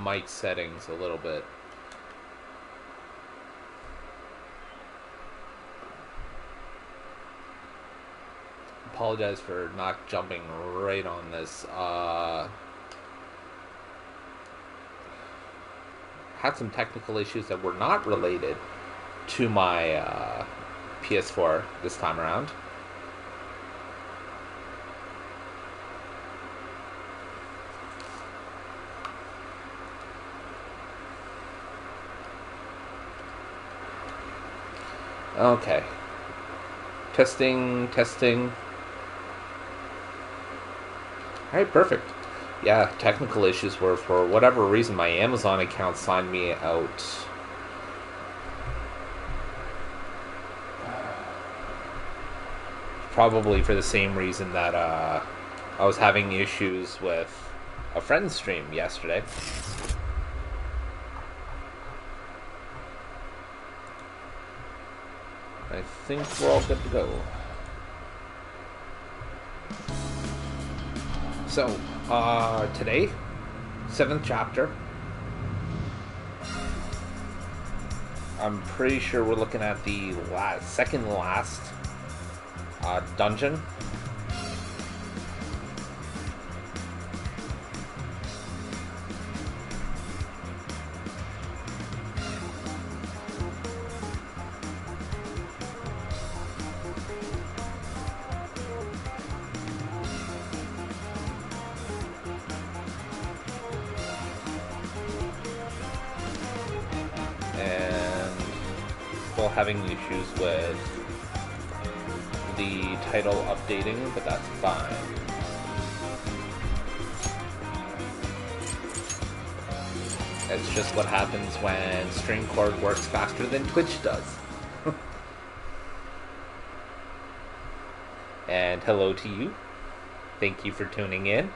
mic settings a little bit. Apologize for not jumping right on this. Had some technical issues that were not related to my PS4 this time around. Okay. Testing. Alright, perfect. Yeah, technical issues were, for whatever reason, my Amazon account signed me out. Probably for the same reason that I was having issues with a friend's stream yesterday. I think we're all good to go. So, today, 7th chapter. I'm pretty sure we're looking at the second last dungeon. Having issues with the title updating, but that's fine. It's just what happens when StreamCord works faster than Twitch does. And hello to you. Thank you for tuning in.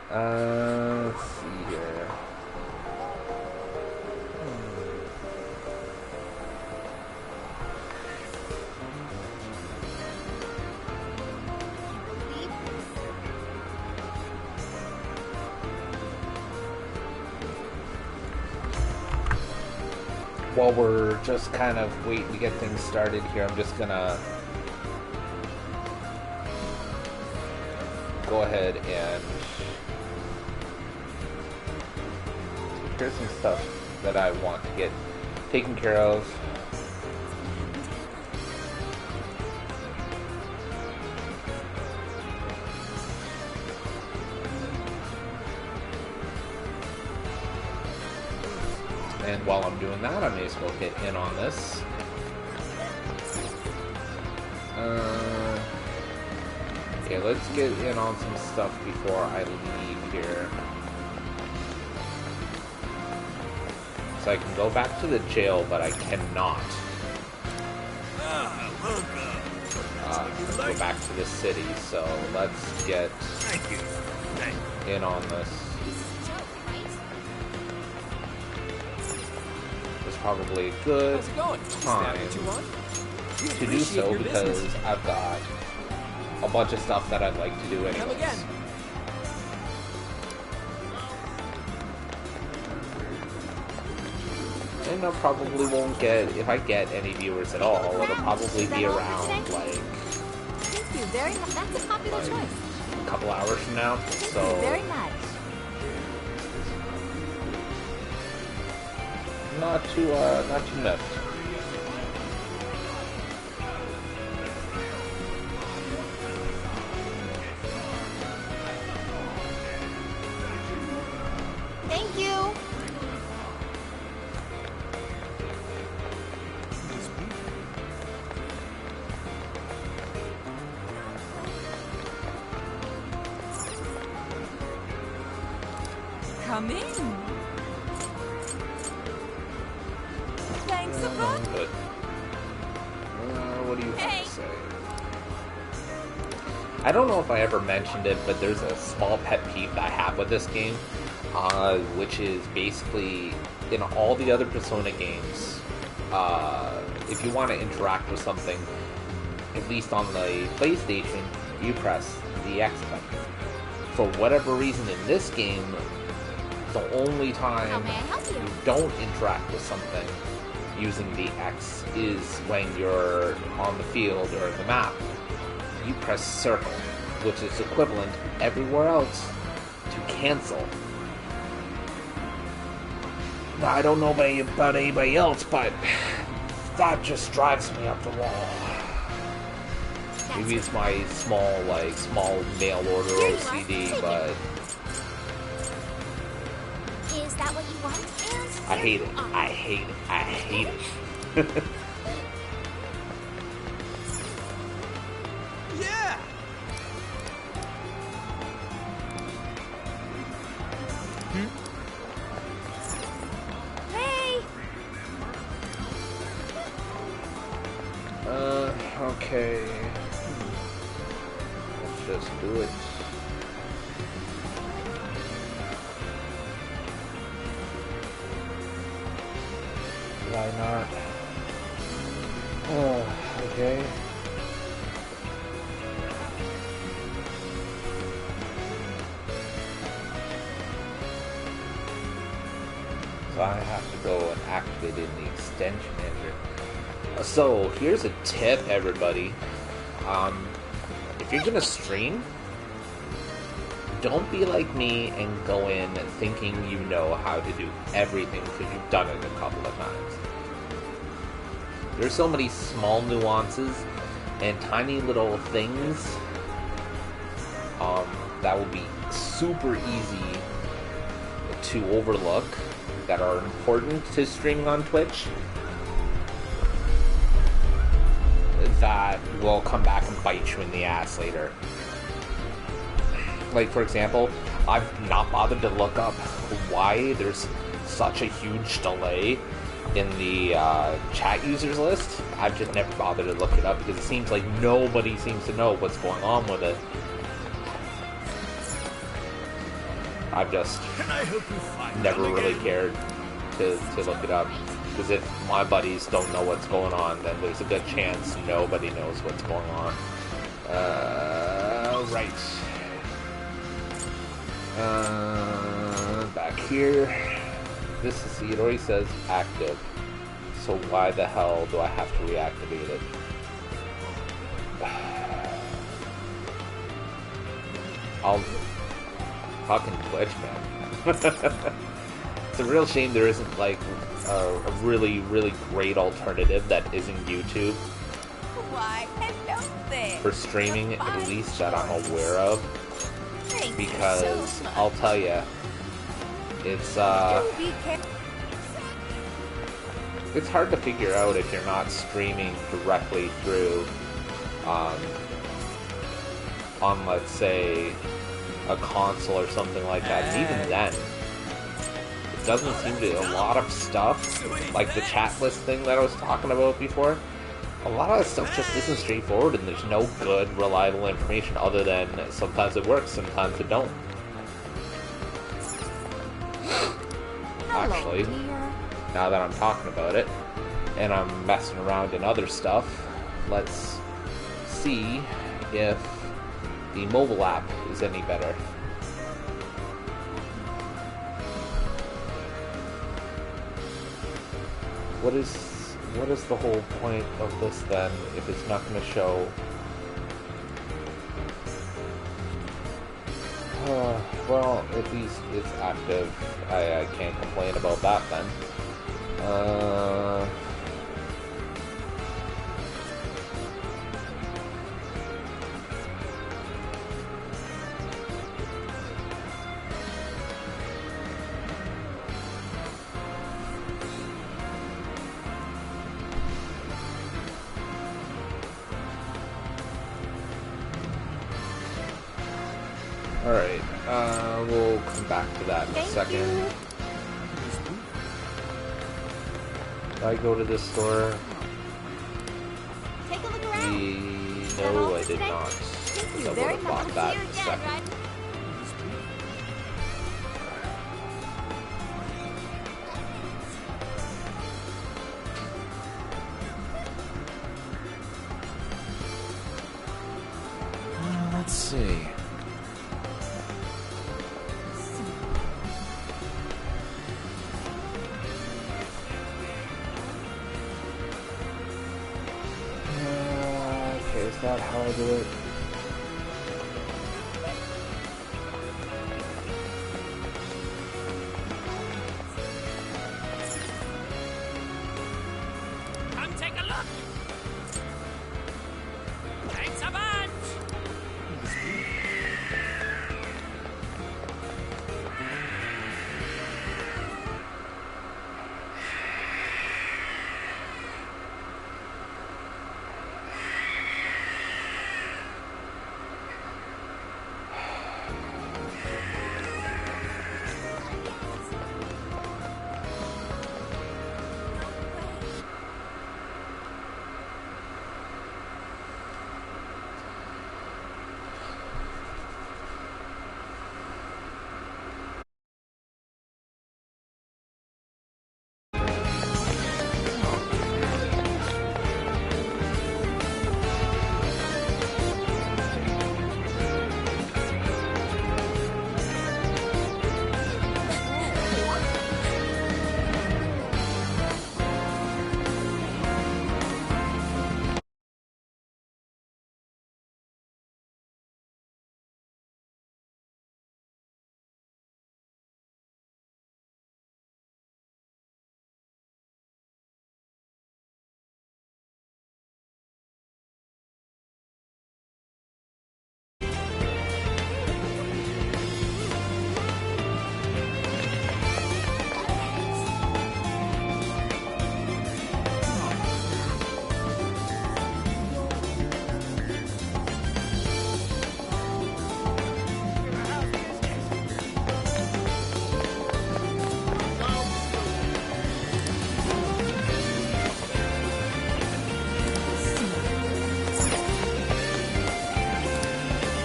Let's see here. While we're just kind of waiting to get things started here, I'm just gonna go ahead and here's some stuff that I want to get taken care of. And while I'm doing that, I may as well get in on this. Okay, let's get in on some stuff before I leave here. So I can go back to the jail, but I cannot go back to the city. So let's get in on this. Probably a good time to do so because I've got a bunch of stuff that I'd like to do anyways. And I probably won't get, if I get any viewers at all, it'll probably be around like a couple hours from now. So very nice. Not too miffed. Thank you. Come in. But, what do you have to say? I don't know if I ever mentioned it, but there's a small pet peeve that I have with this game, which is basically in all the other Persona games, if you want to interact with something, at least on the PlayStation, you press the X button. for whatever reason in this game, the only time How may I help you? you don't interact with something using the X is when you're on the field or the map. You press circle, which is equivalent everywhere else to cancel. Now, I don't know about anybody else, but that just drives me up the wall. Maybe it's my small mail order OCD, but Is that what you want? I hate it. I hate it. I hate it. Yeah! Hey! Okay. Let's just do it. Why not? Okay. So I have to go and activate it in the extension manager. So here's a tip, everybody. If you're gonna stream, don't be like me and go in thinking you know how to do everything because you've done it a couple of times. There's so many small nuances and tiny little things that will be super easy to overlook that are important to streaming on Twitch that will come back and bite you in the ass later. Like, for example, I've not bothered to look up why there's such a huge delay in the chat users list. I've just never bothered to look it up because it seems like nobody seems to know what's going on with it. I've just never really cared to look it up. Because if my buddies don't know what's going on, then there's a good chance nobody knows what's going on. Right. Back here. This is, it already says active. So why the hell do I have to reactivate it? I'll fucking Twitch, man. It's a real shame there isn't like a really, really great alternative that isn't YouTube Why, hello there. for streaming, at least that I'm aware of. Thank Because you so much. I'll tell you, it's Be careful. it's hard to figure out if you're not streaming directly through on, let's say, a console or something like that. And even then, it doesn't seem to, a lot of stuff, like the chat list thing that I was talking about before, a lot of that stuff just isn't straightforward, and there's no good, reliable information other than sometimes it works, sometimes it don't. Actually, now that I'm talking about it, and I'm messing around in other stuff, let's see if the mobile app is any better. What is the whole point of this then if it's not going to show? Well, at least it's active. I can't complain about that then. Alright, we'll come back to that in a second. Did I go to this store? Take a look around. No, I did not. Thank Because you I very would have much. bought that See in you a again, second. right? Let's see. is that how I do it? Come take a look. Thanks a bunch.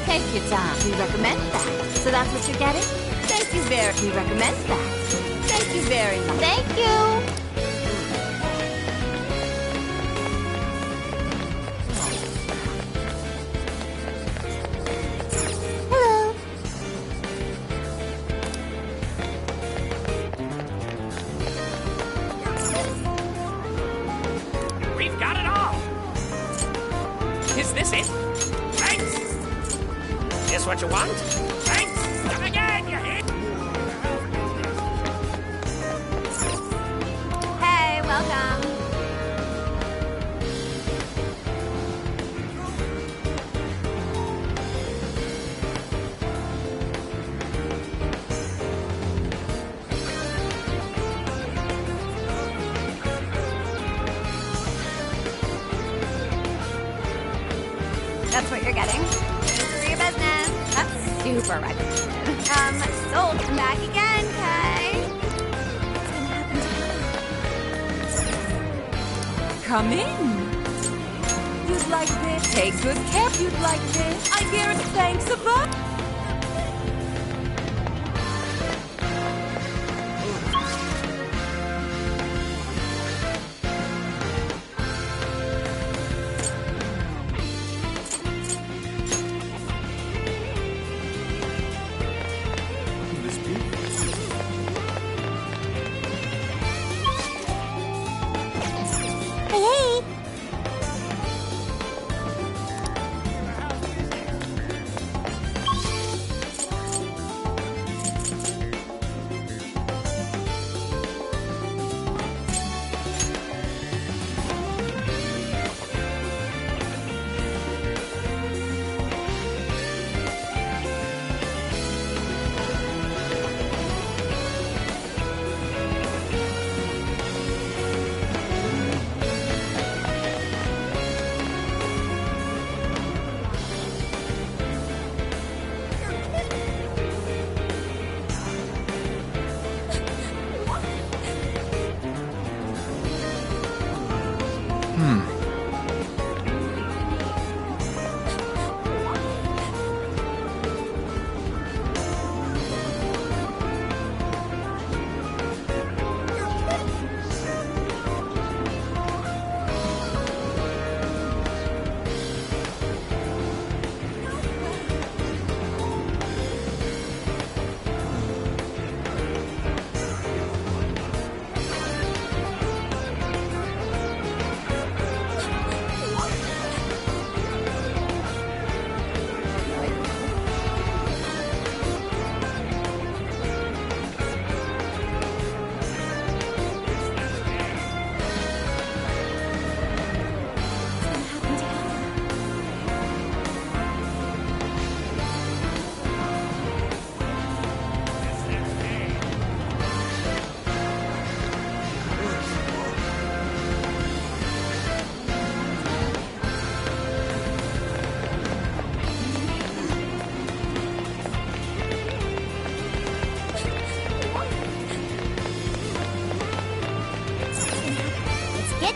Take your time. We recommend that. So that's what you're getting? Thank you very much. We recommend that. Thank you very much. Thank you. Hello. We've got it all. Is this it? Thanks. This what you want? Thanks. Come again, you hit. Hey, welcome. That's what you're getting. Thanks for your business. That's super recommended. Sold. Come back again, Kay. What's gonna happen to Come in. You'd like this? Take good care. You'd like this? I guarantee. Thanks a bunch.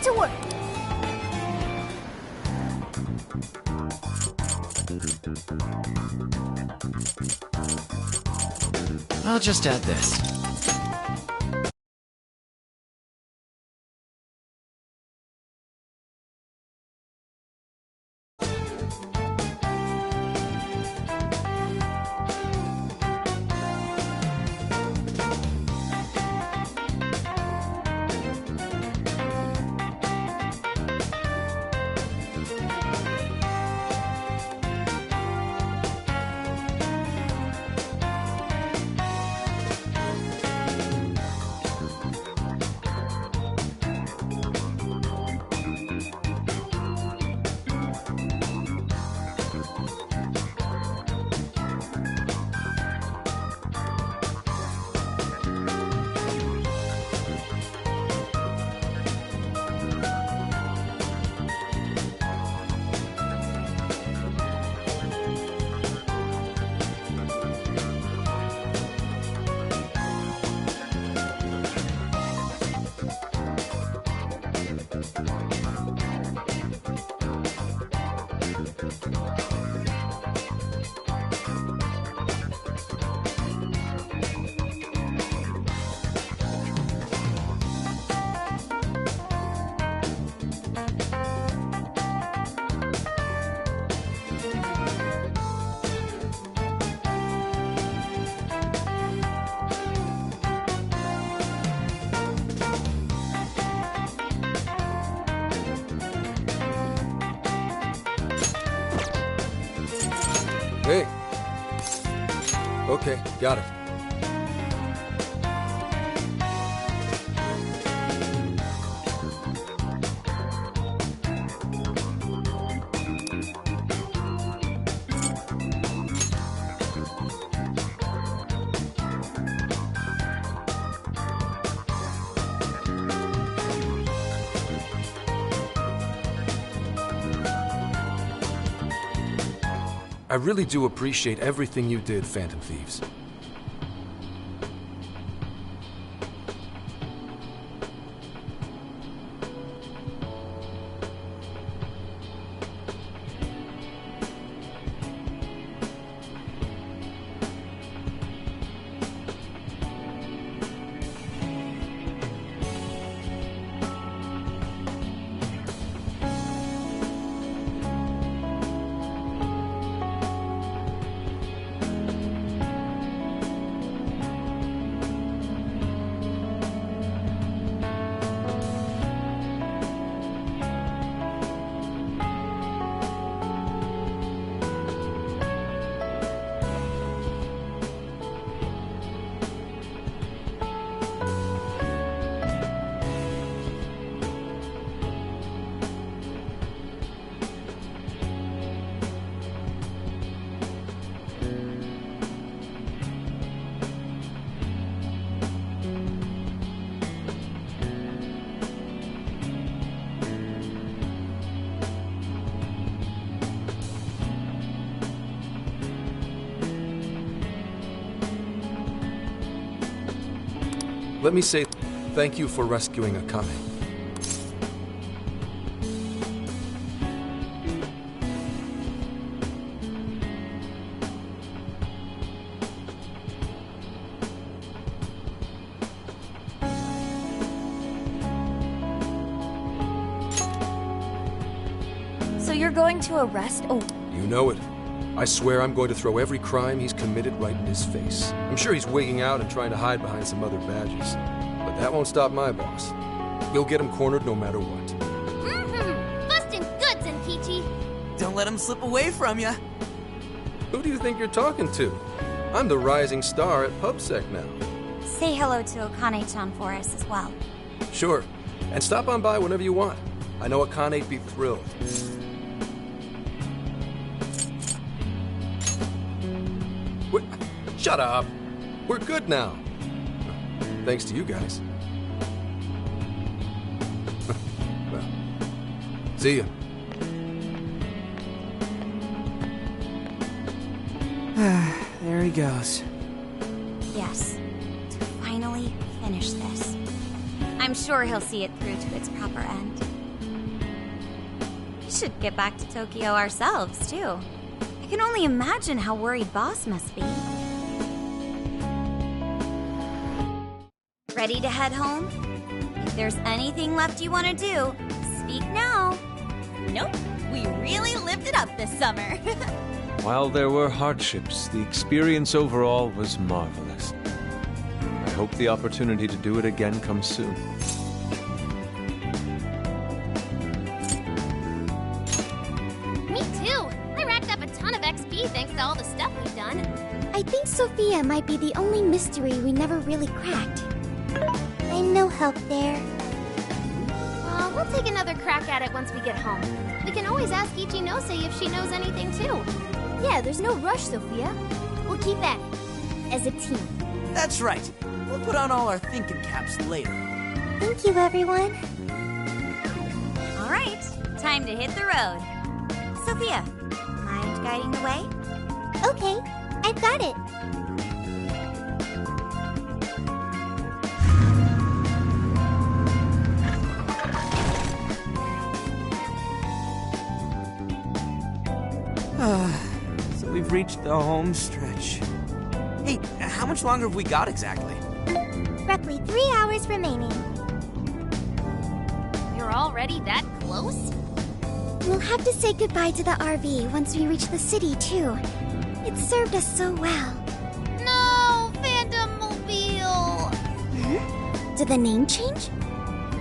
to work. I'll just add this. Hey. Okay, got it. I really do appreciate everything you did, Phantom Thieves. Let me say thank you for rescuing Akane. So you're going to arrest? Oh, You know it. I swear I'm going to throw every crime he's committed right in his face. I'm sure he's wigging out and trying to hide behind some other badges. But that won't stop my boss. We'll get him cornered no matter what. mm-hmm. Busting goods, Enkichi. Don't let him slip away from you. Who do you think you're talking to? I'm the rising star at PubSec now. Say hello to Akane-chan for us as well. Sure. And stop on by whenever you want. I know Akane'd be thrilled. What? Shut up! We're good now. Thanks to you guys. Well, see ya. There he goes. Yes, to finally finish this. I'm sure he'll see it through to its proper end. should get back to Tokyo ourselves, too. I can only imagine how worried Boss must be. Ready to head home? If there's anything left you want to do, speak now. Nope, we really lived it up this summer. While there were hardships, the experience overall was marvelous. I hope the opportunity to do it again comes soon. Me too. I racked up a ton of XP thanks to all the stuff we've done. I think Sophia might be the only mystery we never really cracked. I'm no help there. We'll take another crack at it once we get home. We can always ask Ichinose if she knows anything too. Yeah, there's no rush, Sophia. We'll keep at it. As a team. That's right. We'll put on all our thinking caps later. Thank you, everyone. All right, time to hit the road. Sophia, mind guiding the way? Okay, I've got it. So we've reached the home stretch. Hey, how much longer have we got exactly? Roughly 3 hours remaining. You're already that close? We'll have to say goodbye to the RV once we reach the city, too. It served us so well. No, Phantom Mobile! Did the name change?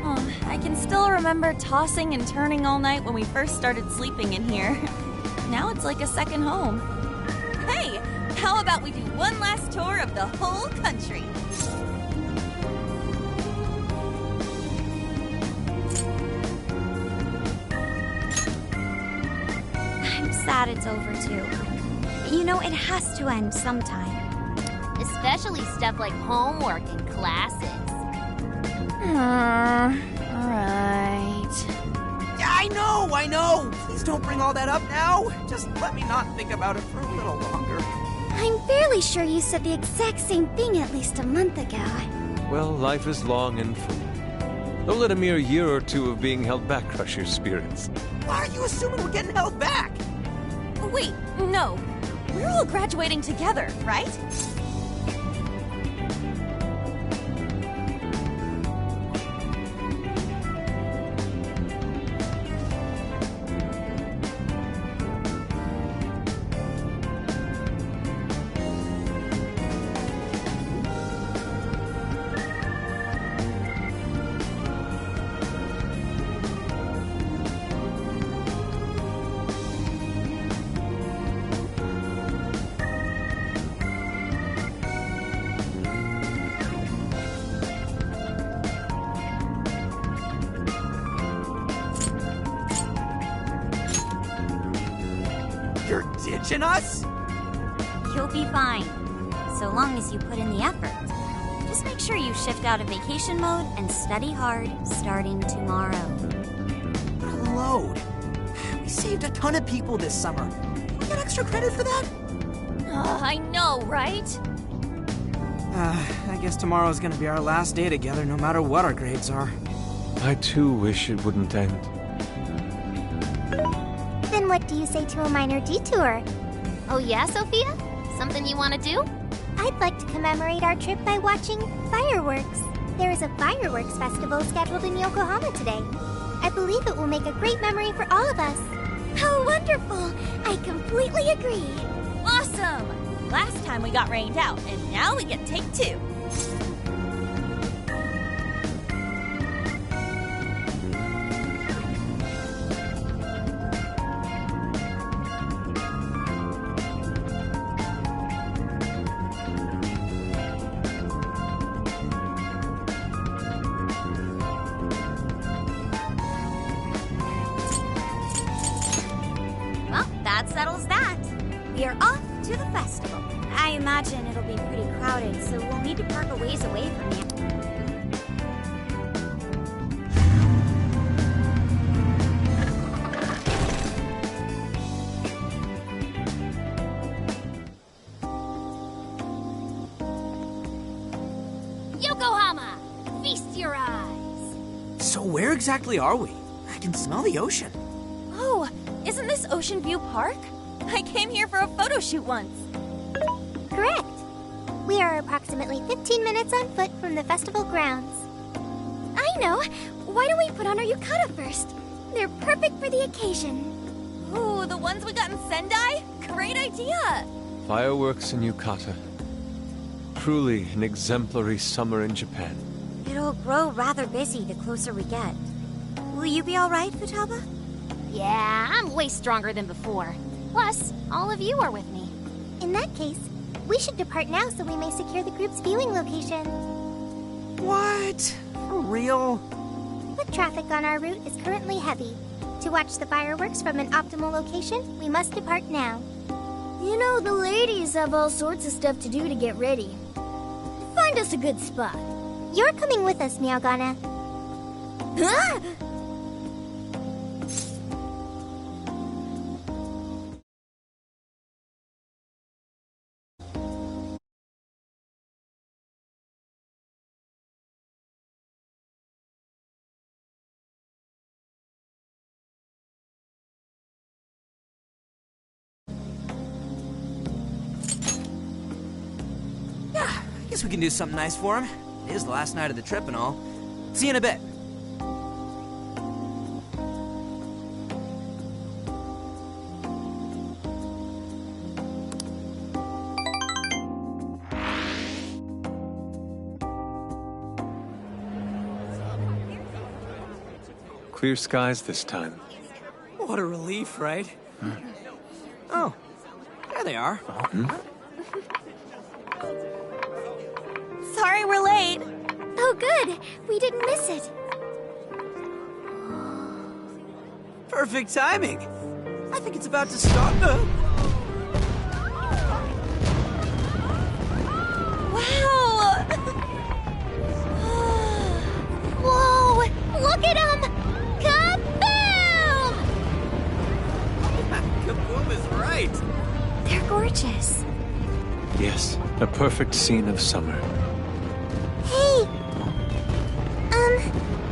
Oh, I can still remember tossing and turning all night when we first started sleeping in here. Now it's like a second home. Hey, how about we do one last tour of the whole country? I'm sad it's over, too. You know, it has to end sometime. Especially stuff like homework and classes. Alright. I know! Please don't bring all that up now. Just let me not think about it for a little longer. I'm fairly sure you said the exact same thing at least a month ago. Well, life is long and full. Don't let a mere year or two of being held back crush your spirits. Why are you assuming we're getting held back? Wait, no. We're all graduating together, right? You're ditching us? You'll be fine, so long as you put in the effort. Just make sure you shift out of vacation mode and study hard starting tomorrow. What a load. We saved a ton of people this summer. We get extra credit for that? I know, right? I guess tomorrow's gonna be our last day together, no matter what our grades are. I too wish it wouldn't end. Then what do you say to a minor detour? Oh yeah, Sophia? Something you want to do? I'd like to commemorate our trip by watching fireworks. There is a fireworks festival scheduled in Yokohama today. I believe it will make a great memory for all of us. How wonderful! I completely agree. Awesome! Last time we got rained out, and now we get take two. Well, that settles that. We are off to the festival. I imagine it'll be pretty crowded, so we'll need to park a ways away from you. Yokohama! Feast your eyes! So where exactly are we? I can smell the ocean. Oh, Ocean View Park? I came here for a photo shoot once. Correct. We are approximately 15 minutes on foot from the festival grounds. I know. Why don't we put on our yukata first? They're perfect for the occasion. Ooh, the ones we got in Sendai? Great idea! Fireworks in Yukata. Truly an exemplary summer in Japan. It'll grow rather busy the closer we get. Will you be alright, Futaba? Yeah, I'm way stronger than before. Plus, all of you are with me. In that case, we should depart now so we may secure the group's viewing location. What? For real? Foot traffic on our route is currently heavy. To watch the fireworks from an optimal location, we must depart now. You know, the ladies have all sorts of stuff to do to get ready. Find us a good spot. You're coming with us, Meowgana. Huh? I guess we can do something nice for him. It is the last night of the trip and all. See you in a bit. Clear skies this time. What a relief, right? Oh, there they are. Sorry we're late. Oh, good. We didn't miss it. Perfect timing. I think it's about to start. Wow! Whoa! Look at them! Kaboom! Kaboom is right. They're gorgeous. Yes, a perfect scene of summer. Hey!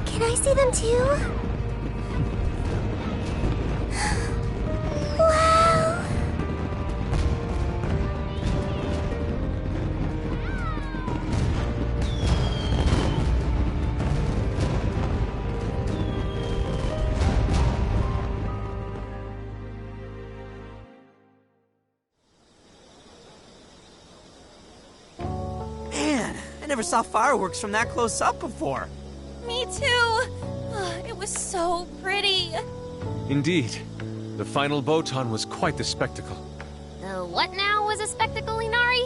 Can I see them too? Wow! Man, I never saw fireworks from that close up before. Me too. It was so pretty. Indeed. The final Botan was quite the spectacle. The what now was a spectacle, Inari?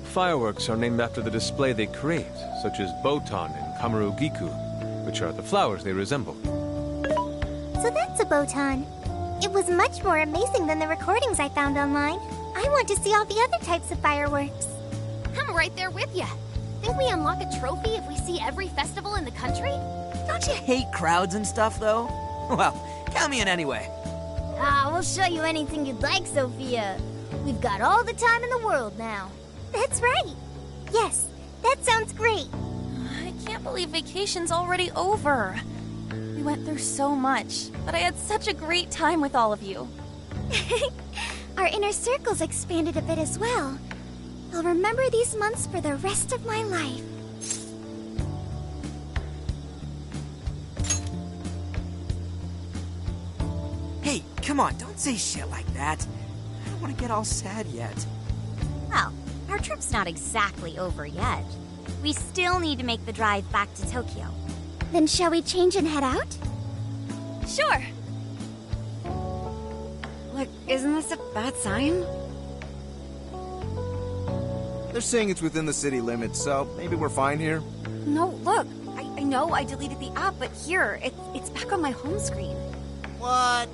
Fireworks are named after the display they create, such as Botan and Kamarugiku, which are the flowers they resemble. So that's a Botan. It was much more amazing than the recordings I found online. I want to see all the other types of fireworks. I'm right there with you. Think we unlock a trophy if we see every festival in the country? Don't you hate crowds and stuff, though? Well, count me in anyway. We'll show you anything you'd like, Sophia. We've got all the time in the world now. That's right. Yes, that sounds great. I can't believe vacation's already over. We went through so much, but I had such a great time with all of you. Our inner circle's expanded a bit as well. I'll remember these months for the rest of my life. Hey, come on, don't say shit like that. I don't want to get all sad yet. Well, our trip's not exactly over yet. We still need to make the drive back to Tokyo. Then shall we change and head out? Sure. Look, isn't this a bad sign? They're saying it's within the city limits, so maybe we're fine here. No, look. I know I deleted the app, but here, it's back on my home screen. What?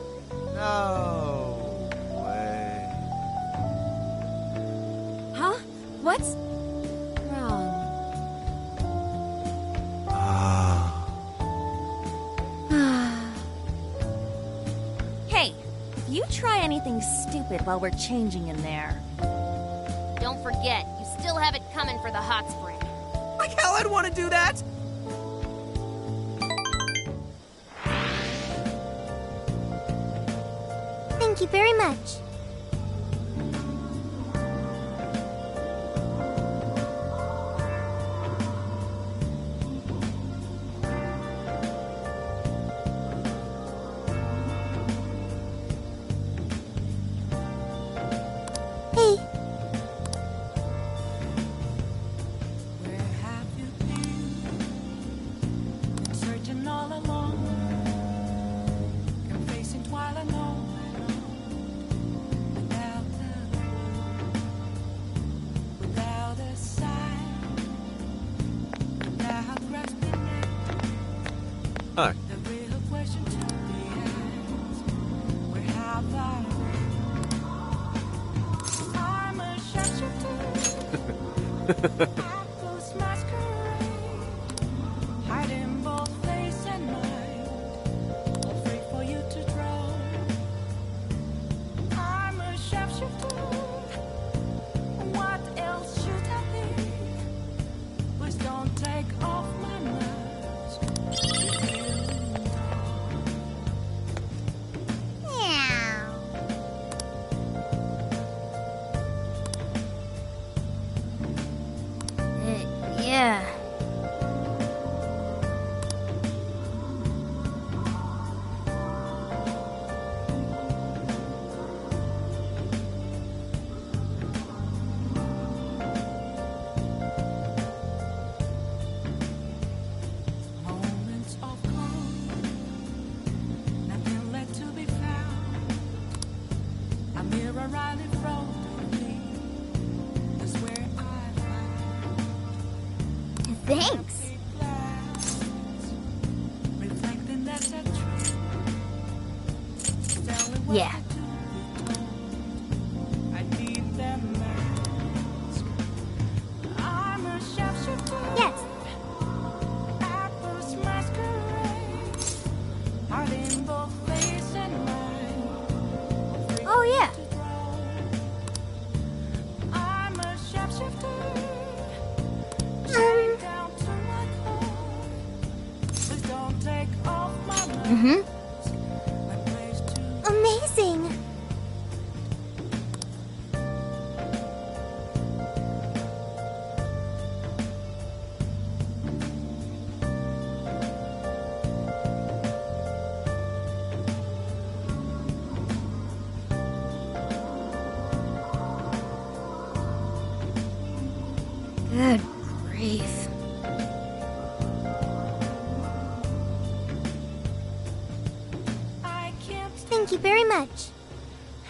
No way. Huh? What's wrong? Hey, if you try anything stupid while we're changing in there. Don't forget, you still have it coming for the hot spring. Like hell I'd want to do that! Thank you very much. Hey. Where have you been? Searching all along, confessing while alone, without a sign, without grasping it. Hi. The real question to be asked: where have I been? I'm a shapeshifter. Apples masquerade, hiding both face and mind, all free for you to draw. I'm a shapeshifter. What else should I be? Please don't take off my mask. Meow. Yeah. Moments of calm, nothing left to be found. A mirror right in front of me is where I find Thanks. empty glass, reflecting that's a truth. Telling what Yeah. to do be told. I need that mask. I'm a shapeshifter. Yes. Apples masquerade, hiding both face and mind. Oh, yeah. I'm a shapeshifter. Straight down to my core. Please don't take off my mask. Mm-hmm. My place to Amazing. Good grief. I can't Thank you very much.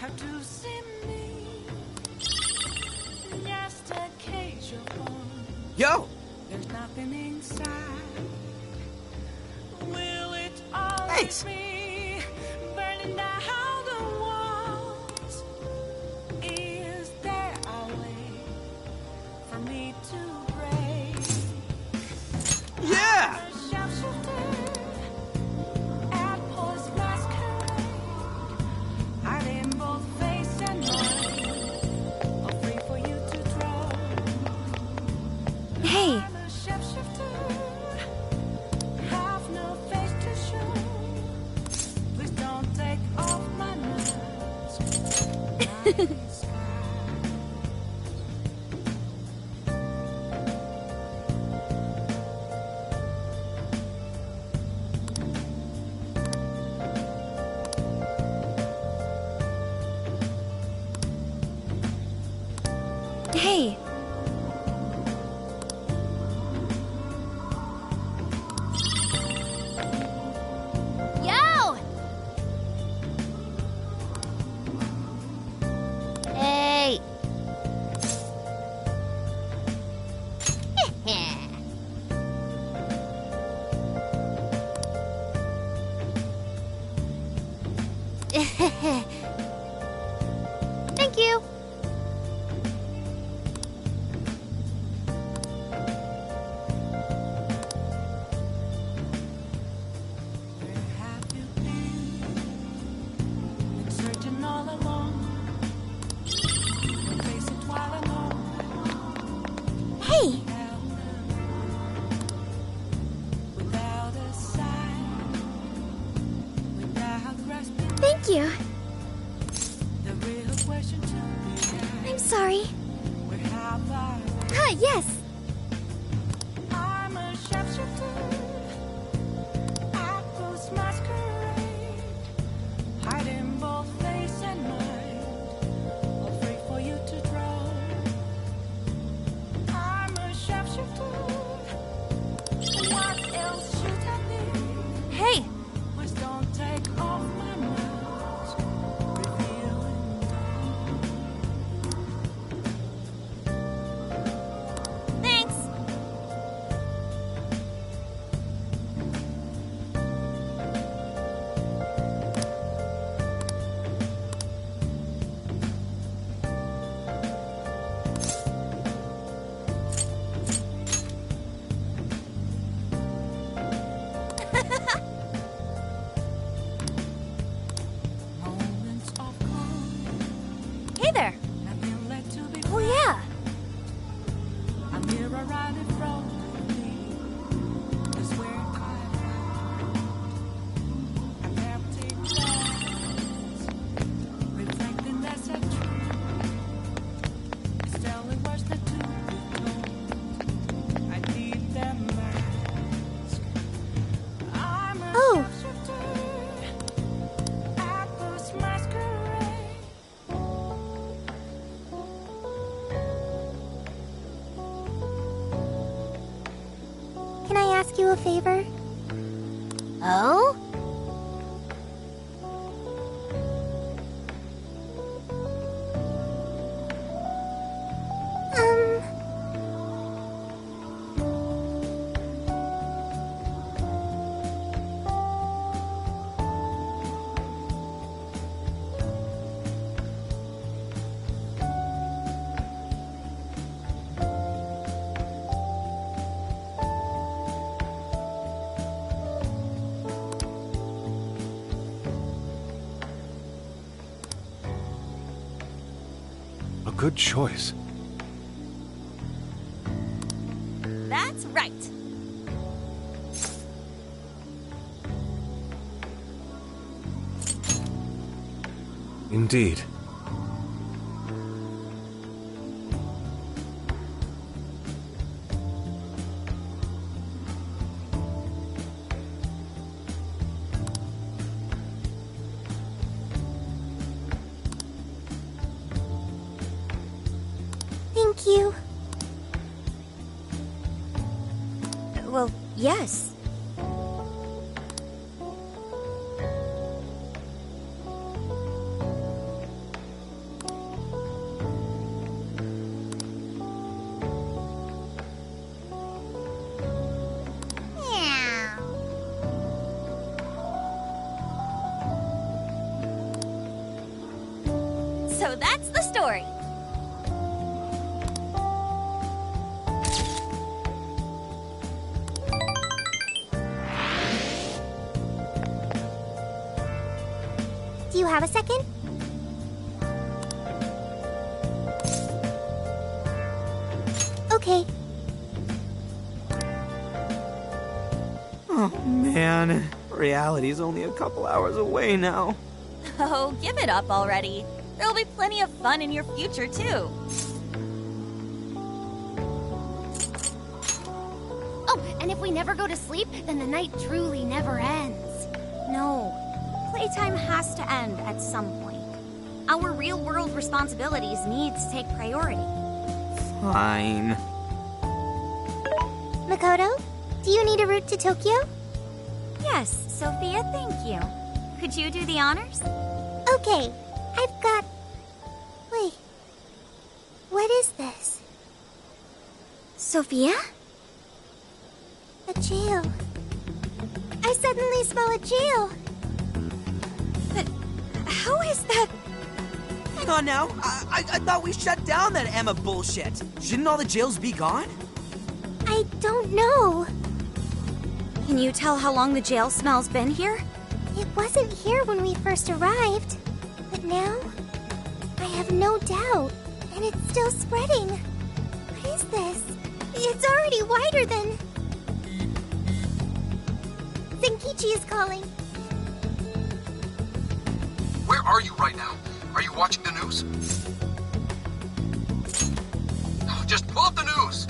have to see me. Just a cage of bones. Yo! There's nothing inside. Will it always Thanks. be burning down the walls? Is there a way for me to break? Yeah! A shapeshifter, apples masquerade, hiding both face and mind, all free for you to draw. Hey. I'm a shapeshifter, have no face to show. Please don't take off my mask. Hey. Yo! Hey. Thank you. Where have you been searching all along? Face it while alone. Hey. Without a sign, without grasping. Thank you. situation to be. I'm sorry. Where have I? Ah, yes. I'm a sharpshooter. Apples masquerade. Hiding both face and mind. Afraid for you to draw. I'm a sharpshooter. What else should I be? Hey! Please don't take off my mask. Revealing Thanks! moments of calm. Hey there! Nothing left to be. Oh, yeah! A mirror right in front of me is where I found an empty glass, reflecting that's a truth. It's telling words that to be told. I need them mask. I'm a Oh. sharpshooter at this masquerade. Can I ask you a favor? Oh? A good choice. That's right! Indeed. Thank you. Well, yes. So that's the story. Do you have a second? Okay. Oh, man. Reality's only a couple hours away now. Oh, give it up already. There'll be plenty of fun in your future, too. Oh, and if we never go to sleep, then the night truly never ends. No. Playtime has to end at some point. Our real-world responsibilities need to take priority. Fine. Makoto, do you need a route to Tokyo? Yes, Sophia, thank you. Could you do the honors? Okay, I've got... Wait. What is this? Sophia? A jail. I suddenly smell a jail. But how is that? Hang on now. I thought we shut down that Emma bullshit. Shouldn't all the jails be gone? I don't know. Can you tell how long the jail smell's been here? It wasn't here when we first arrived. But now, I have no doubt. And it's still spreading. What is this? It's already wider than... Zenkichi is calling. Where are you right now? Are you watching the news? Oh, just pull up the news!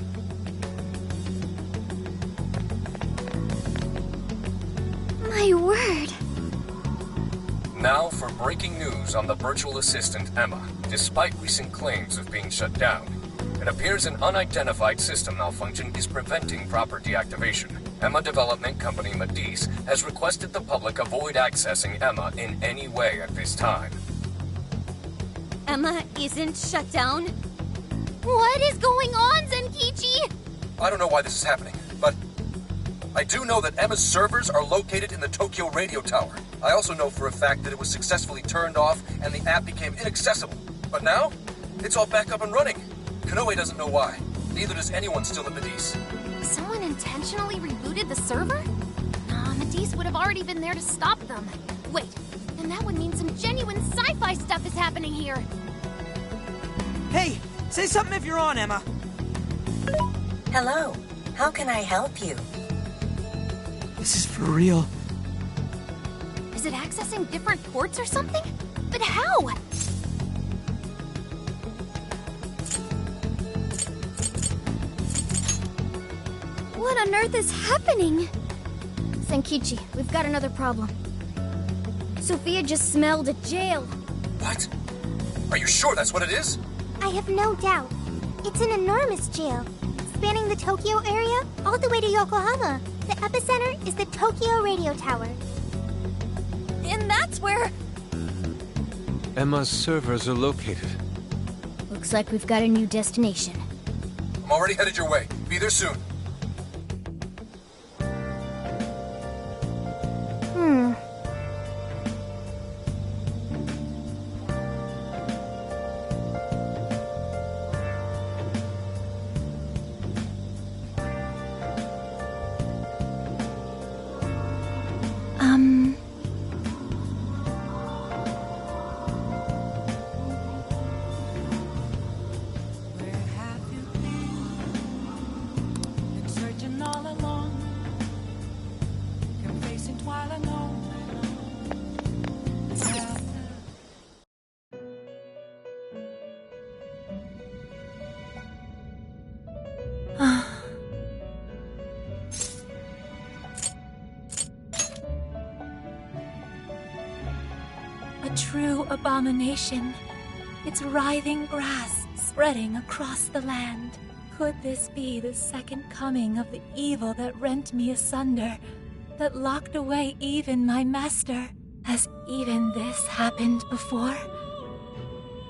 My word. Now for breaking news on the virtual assistant Emma. Despite recent claims of being shut down, it appears an unidentified system malfunction is preventing proper deactivation. Emma development company Matisse has requested the public avoid accessing Emma in any way at this time. Emma isn't shut down? What is going on, Zenkichi? I don't know why this is happening, but I do know that Emma's servers are located in the Tokyo radio tower. I also know for a fact that it was successfully turned off and the app became inaccessible. But now, it's all back up and running. Kanoe doesn't know why. Neither does anyone still at Matisse. Someone intentionally rebooted the server? Nah, Matisse would have already been there to stop them. Wait, then that would mean some genuine sci-fi stuff is happening here. Hey, say something if you're on, Emma. Hello. How can I help you? This is for real. Is it accessing different ports or something? But how? What on earth is happening? Zenkichi, we've got another problem. Sophia just smelled a jail. What? Are you sure that's what it is? I have no doubt. It's an enormous jail, spanning the Tokyo area all the way to Yokohama. The epicenter is the Tokyo radio tower. And that's where... Emma's servers are located. Looks like we've got a new destination. I'm already headed your way. Be there soon. A true abomination. Its writhing grass spreading across the land. Could this be the second coming of the evil that rent me asunder, that locked away even my master? Has even this happened before?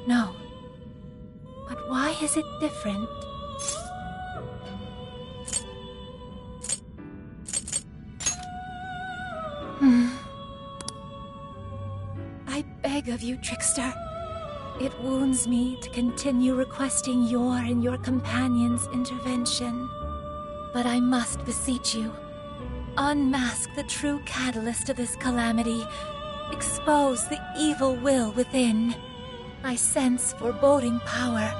No. But why is it different? I beg of you, trickster. It wounds me to continue requesting your and your companion's intervention. But I must beseech you. Unmask the true catalyst of this calamity. Expose the evil will within. I sense foreboding power,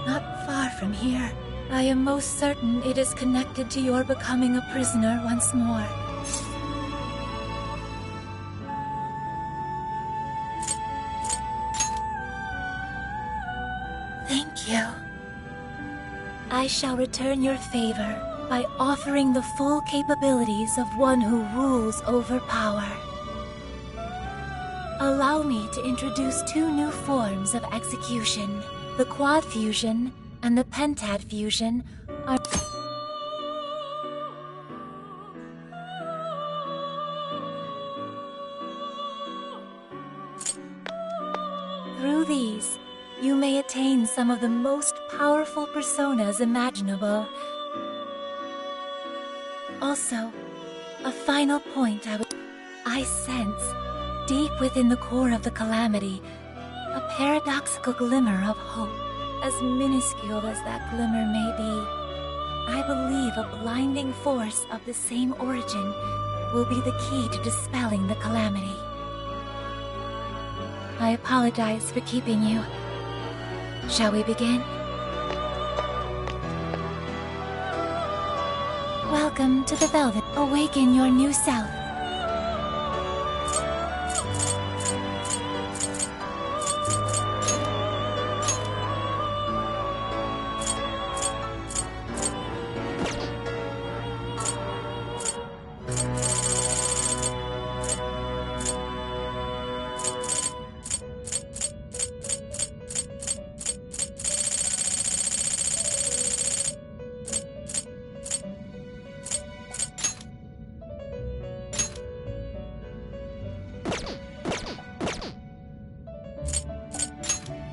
not far from here. I am most certain it is connected to your becoming a prisoner once more. Thank you. I shall return your favor by offering the full capabilities of one who rules over power. Allow me to introduce two new forms of execution. The quad fusion and the pentad fusion are... Through these, you may attain some of the most powerful personas imaginable. Also, a final point I sense, deep within the core of the calamity, a paradoxical glimmer of hope. As minuscule as that glimmer may be, I believe a blinding force of the same origin will be the key to dispelling the calamity. I apologize for keeping you. Shall we begin? Welcome to the Velvet. Awaken your new self.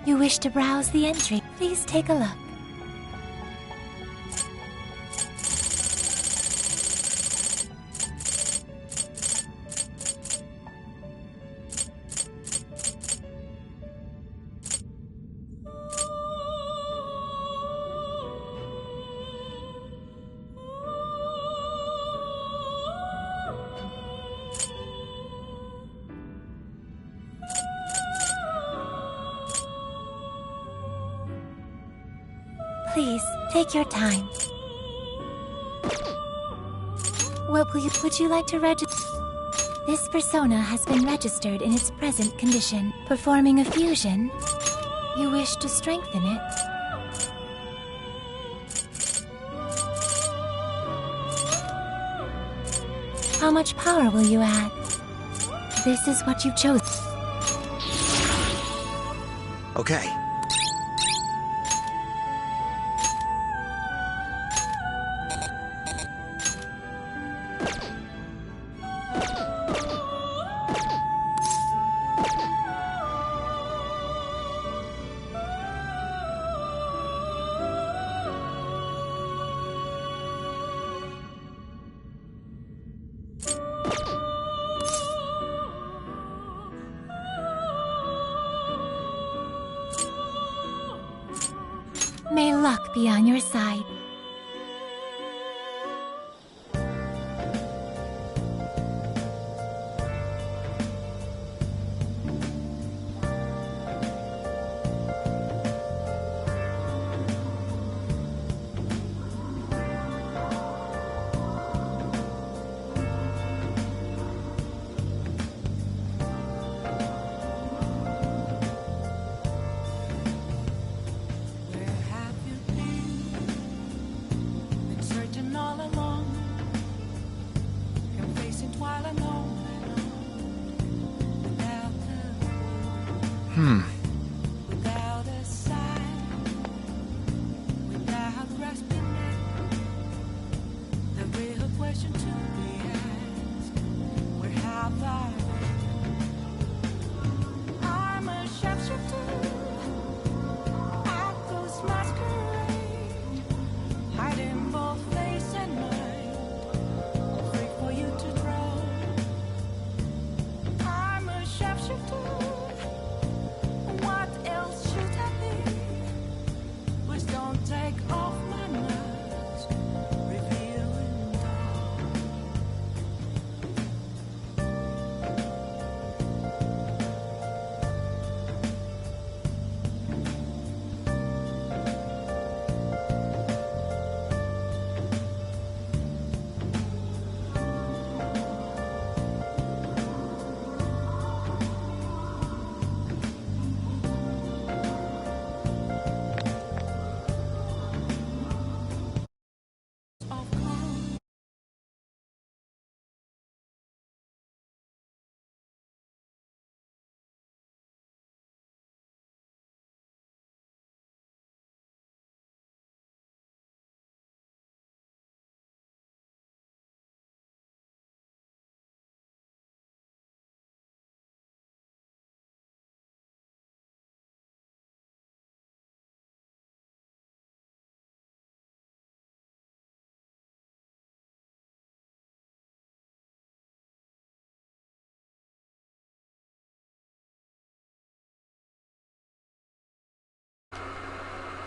You wish to browse the entry? Please take a look. Please, take your time. Would you like to register? This persona has been registered in its present condition. Performing a fusion, you wish to strengthen it. How much power will you add? This is what you've chosen. Okay. May luck be on your side. Without a sign, without grasping it, the real question to be asked: where have I been? I'm a sharpshooter at those masquerade, hiding both face and mind, free for you to draw. I'm a sharpshooter. What else should I be? Please don't take off my mask, revealing dawn.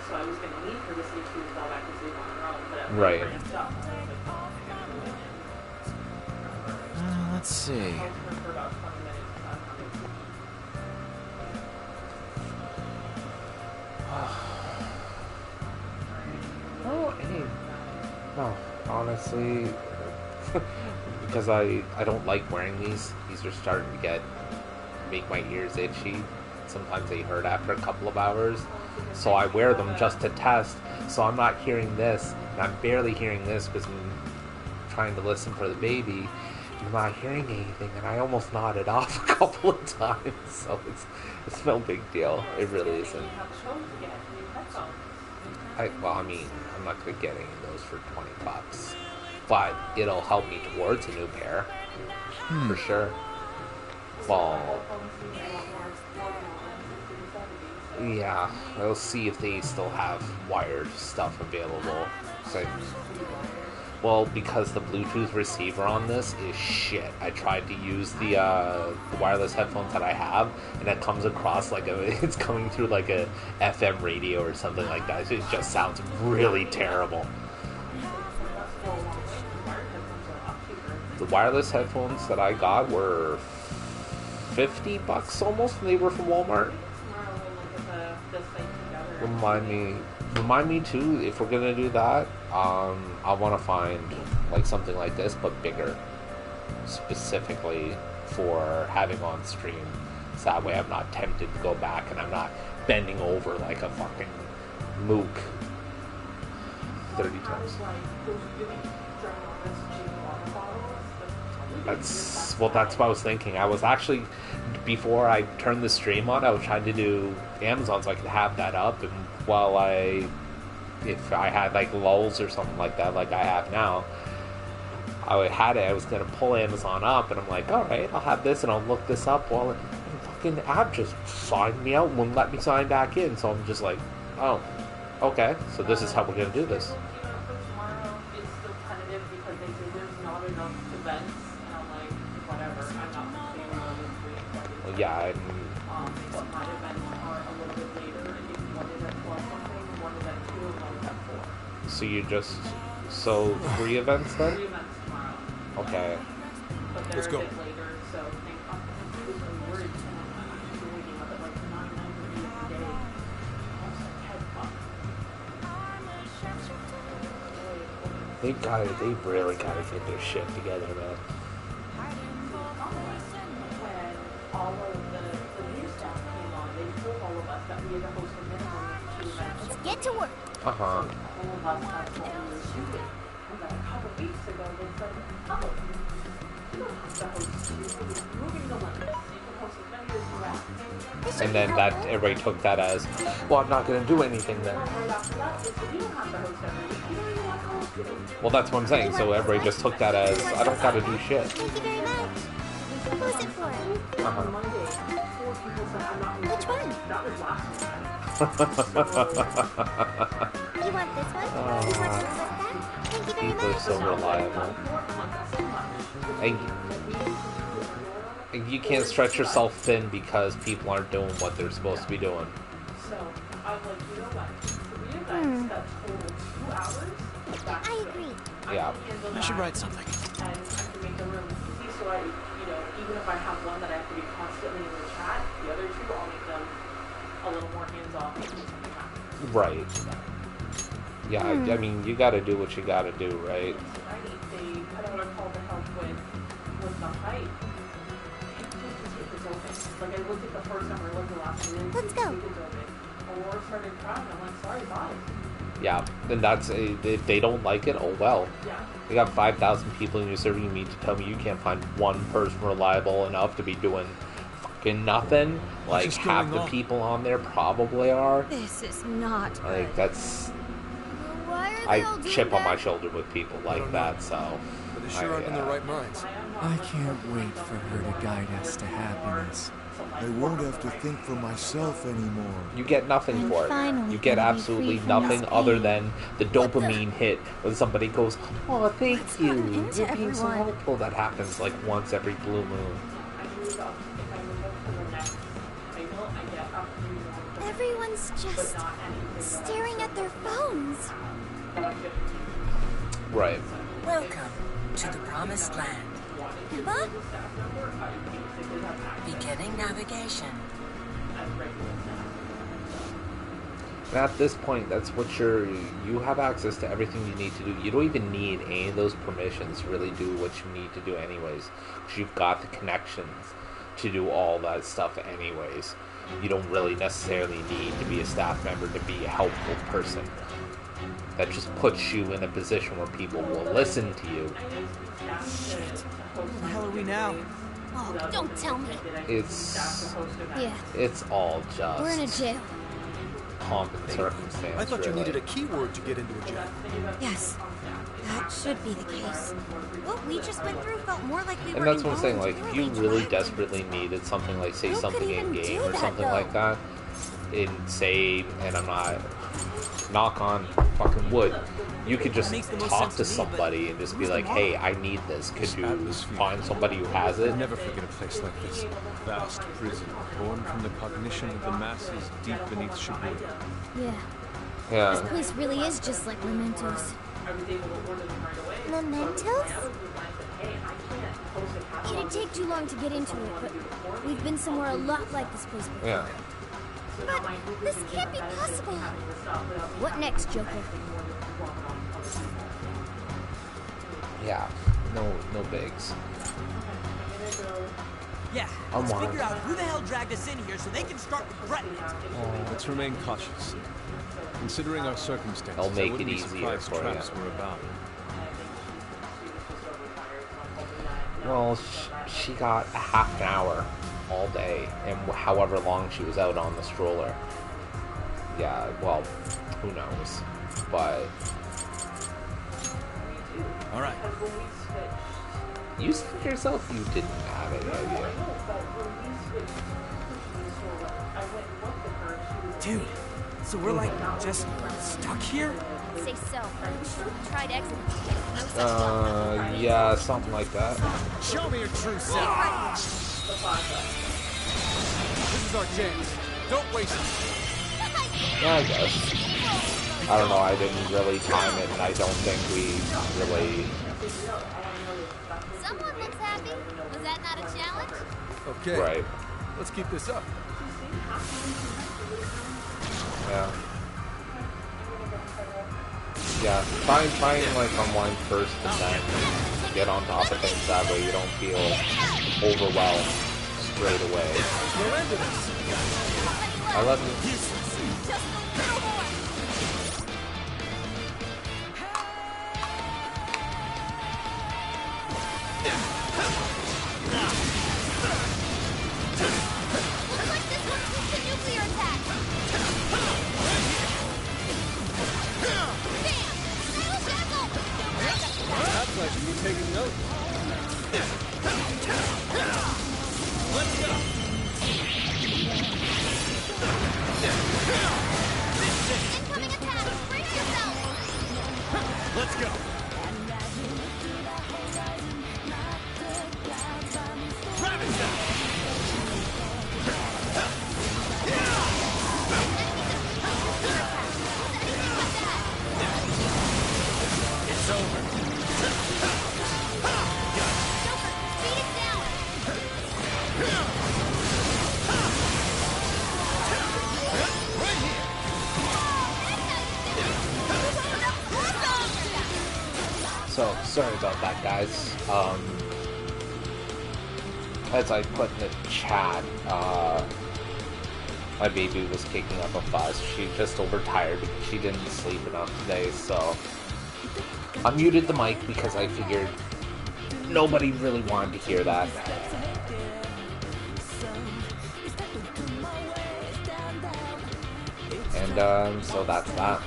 So I was going to leave for this week to go back to sleep on her own, but I'm Right. Let's see. Oh, hey. No, honestly, because I don't like wearing these. These are starting to make my ears itchy. Sometimes they hurt after a couple of hours. So I wear them just to test. So I'm not hearing this, and I'm barely hearing this because I'm trying to listen for the baby. I'm not hearing anything, and I almost nodded off a couple of times. So it's no big deal. It really isn't. I mean, I'm not going to get any of those for $20, but it'll help me towards a new pair, for sure. Well, Yeah, I'll see if they still have wired stuff available. So, well, because the Bluetooth receiver on this is shit. I tried to use the wireless headphones that I have, and it comes across like it's coming through like a FM radio or something like that. It just sounds really terrible. The wireless headphones that I got were $50 almost, and they were from Walmart. Remind me too, if we're gonna do that, I want to find like something like this but bigger, specifically for having on stream, so that way I'm not tempted to go back and I'm not bending over like a fucking mook 30 times. That's what I was thinking. I was actually, before I turned the stream on, I was trying to do Amazon so I could have that up, and while if I had like lulls or something like that, like I have now, I was gonna pull Amazon up, and I'm like, all right, I'll have this, and I'll look this up. Well, the fucking app just signed me out and wouldn't let me sign back in, so I'm just like, oh, okay, so this is how we're gonna do this. Well, yeah, so you just 3 events then? Okay. Let's go. They really gotta get their shit together, man. All of the new staff came on, they told all of us that we had to host a minimum of 2 events. Let's get to work. Uh-huh. All of us had what we were shooting. And then a couple weeks ago, they said, oh, you don't have to host 2. We're moving the limits. You can host as many as you want. And then everybody took that as, well, I'm not going to do anything then. Right after that, they said, you don't have to host every week. You don't even want to host 2. Well, that's what I'm saying. So everybody just took that as, I don't got to do shit. Thank you very much. Who's it for? Uh-huh. Which one? You want this one? Who's working with that? Thank you very People are much. so reliable. And you can't stretch yourself thin because people aren't doing what they're supposed to be doing. So I'm like, you know what? 3 events that total 2 hours. I agree. Yeah. I should write something. And I can make the room easy, so even if I have one that I have to be constantly in the chat, the other 2, I'll make them a little more hands-off. Right. Yeah, I mean, you gotta do what you gotta do, right? They put out a call to help with the height. Like, I looked at the first number, I looked at the last one. Let's go. Aurora started crying. I'm like, sorry, bye. Yeah, and that's if they don't like it, oh well. Yeah. You got 5,000 people in your server. You mean to tell me you can't find one person reliable enough to be doing fucking nothing? Like half the people on there probably are. This is not good. Like that's. Why are they all I doing chip on that? my shoulder with people like that, so. But they sure aren't in their right minds. I can't wait for her to guide us to happiness. I won't have to think for myself anymore. You get nothing for it. You get absolutely nothing other than the dopamine hit when somebody goes, "Oh, thank you. You're being so helpful." That happens like once every blue moon. Everyone's just staring at their phones. Right. Welcome to the Promised Land. Huh? Beginning navigation. And at this point, that's what you have access to everything you need to do. You don't even need any of those permissions to really do what you need to do anyways. Because you've got the connections to do all that stuff anyways. You don't really necessarily need to be a staff member to be a helpful person. That just puts you in a position where people will listen to you. Shit. Where the hell are we now? Oh, don't tell me. It's Yeah. all just We're in a jail. pomp and circumstance. I thought you really. needed a keyword to get into a jail. Yes, that should be the case. What we just went through felt more like we And were that's what I'm saying, like, if you involuntarily really dragged desperately needed something like, say, Who something could even in-game do or that, something though? like that, say, and I'm not knock on fucking wood, you could just talk to somebody and just be like, hey, I need this. Could you find somebody who has it? I'll never forget a place like this. Vast prison, born from the cognition of the masses deep beneath Shibuya. Yeah. Yeah. This place really is just like Mementos. Mementos? It'd take too long to get into it, but we've been somewhere a lot like this place before. Yeah. But this can't be possible. What next, Joker? Yeah. No bigs. Yeah, I'm let's wild. figure out who the hell dragged us in here so they can start regretting it. Let's remain cautious. Considering our circumstances, I'll make I wouldn't it be easier surprised for traps you. were about. Well, she got a half an hour all day, and however long she was out on the stroller. Yeah, well, who knows? But all right. You said yourself you didn't have any idea. Dude, so we're like just stuck here? I'd say so. Tried exiting. No such luck. Yeah, something like that. Show me your true self. This is our chance. Don't waste it. Yeah, I guess. I don't know, I didn't really time it, and I don't think we really... Someone looks happy. Was that not a challenge? Okay. Right. Let's keep this up. Yeah. Yeah, try and like unwind first and then get on top of things, that way you don't feel overwhelmed straight away. I love you. Looks like this one's just a nuclear attack. That's like you taking notes. Let's go. Incoming attack. Brace yourself. Let's go. It's over. So, sorry about that, guys. As I put in the chat, my baby was kicking up a fuss. She just overtired because she didn't sleep enough today, so I muted the mic because I figured nobody really wanted to hear that. And so that's that.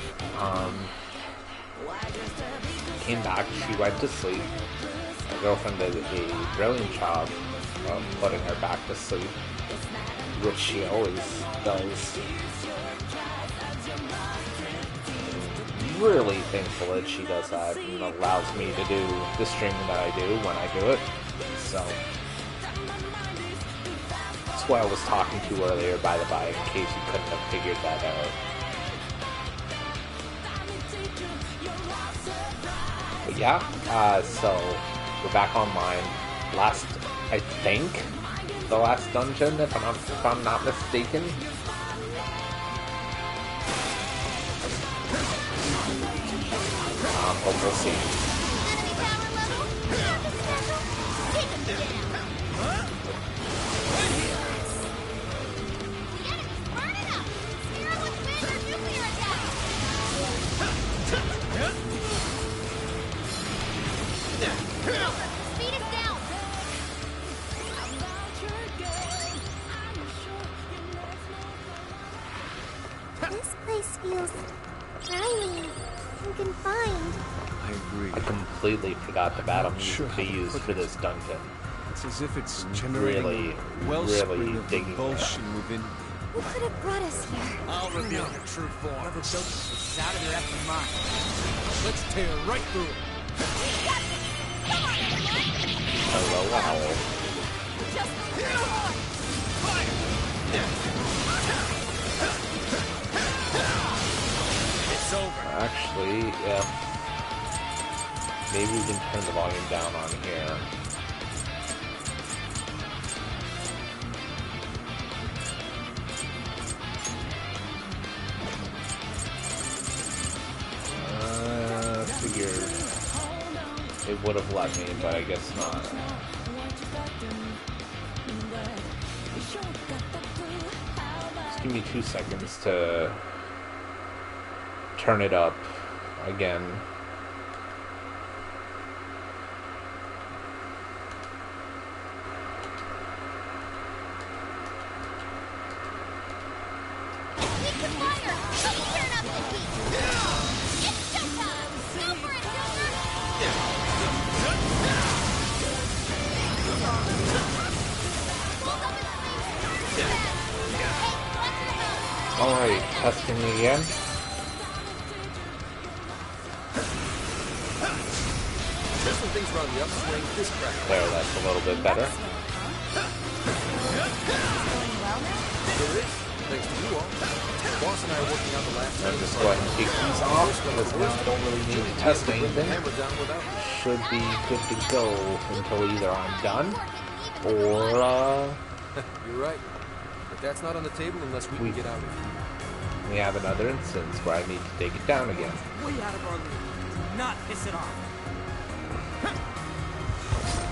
Came back, she went to sleep. My girlfriend did a brilliant job of putting her back to sleep, which she always does. Really thankful that she does that and allows me to do the streaming that I do when I do it. So that's why I was talking to earlier, by the by, in case you couldn't have figured that out. But yeah, so we're back online. Last, I think, the last dungeon, if I'm not mistaken. But we'll see. This place feels grimy and confined. I agree. I completely forgot the battle music they used for this dungeon. It's as if it's generating Really a wellspring really of digging revulsion within me. Who could have brought us here? I'll reveal your true form. Whoever built this is out of their effing mind. Let's tear right through it. Hello, owl. It's over. Actually, yeah. Maybe we can turn the volume down on here. Figured it would have let me, but I guess not. Just give me 2 seconds to turn it up again. Alright, testing again. Just when things were on the upswing, this crack. There, that's a little bit better. There is, thanks to you all. Boss and I are working on the last. I'm just go ahead and take these off because now I don't really need to test anything. Should be good to go until either I'm done or You're right. But that's not on the table unless we can get out of here. we have another instance where I need to take it down again. Way out of our league. Do not piss it off.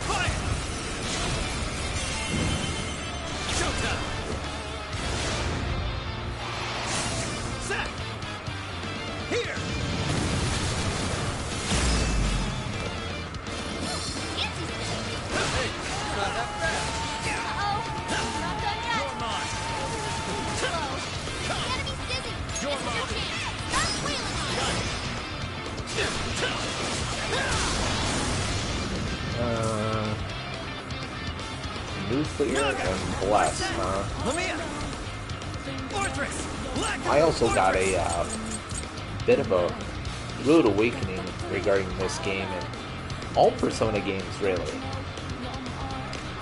Fire! Showtime! Set! Here! Hey, not that fast! You're mine! Nuclear and bless, huh? Fortress! I also got a bit of a rude awakening regarding this game and all Persona games, really.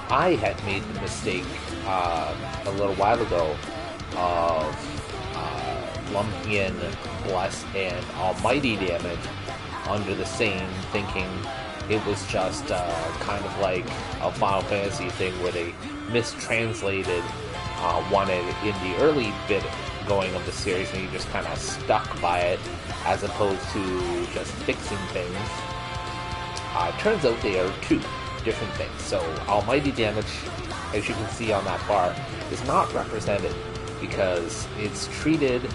I had made the mistake a little while ago of lumping in Bless and Almighty damage under the same, thinking it was just kind of like a Final Fantasy thing where they mistranslated one in the early bit going of the series and you just kind of stuck by it as opposed to just fixing things. Turns out they are two different things. So Almighty damage, as you can see on that bar, is not represented because it's treated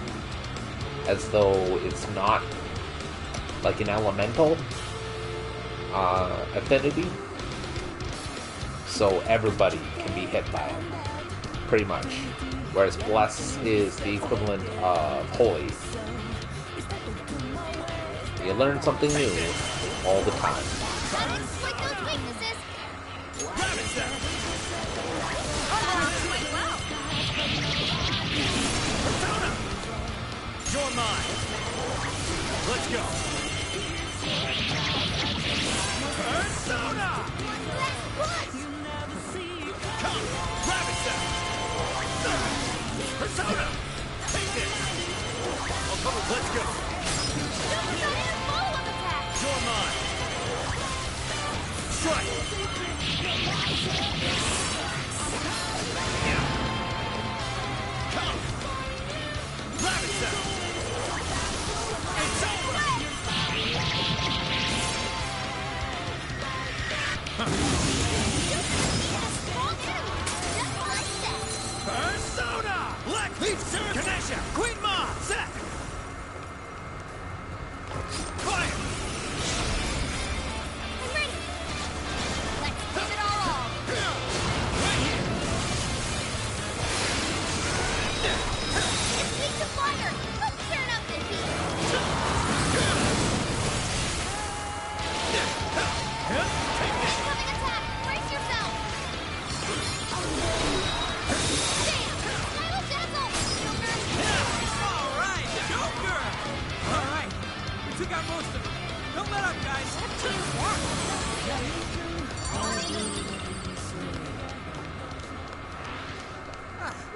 as though it's not like an elemental affinity. So everybody can be hit by it, pretty much. Whereas Bless is the equivalent of Holy. You learn something new all the time. You're mine. Let's go. Persona! Come, grab it, Seth. Persona! Take this. Let's go. You're mine. Strike. Come. Grab it, Seth. It's over! Persona! Black Leaf, Ganesha, Queen Ma, set! Fire! I'm ready. Let's give it our all. Right here! most of them. Don't let up, guys.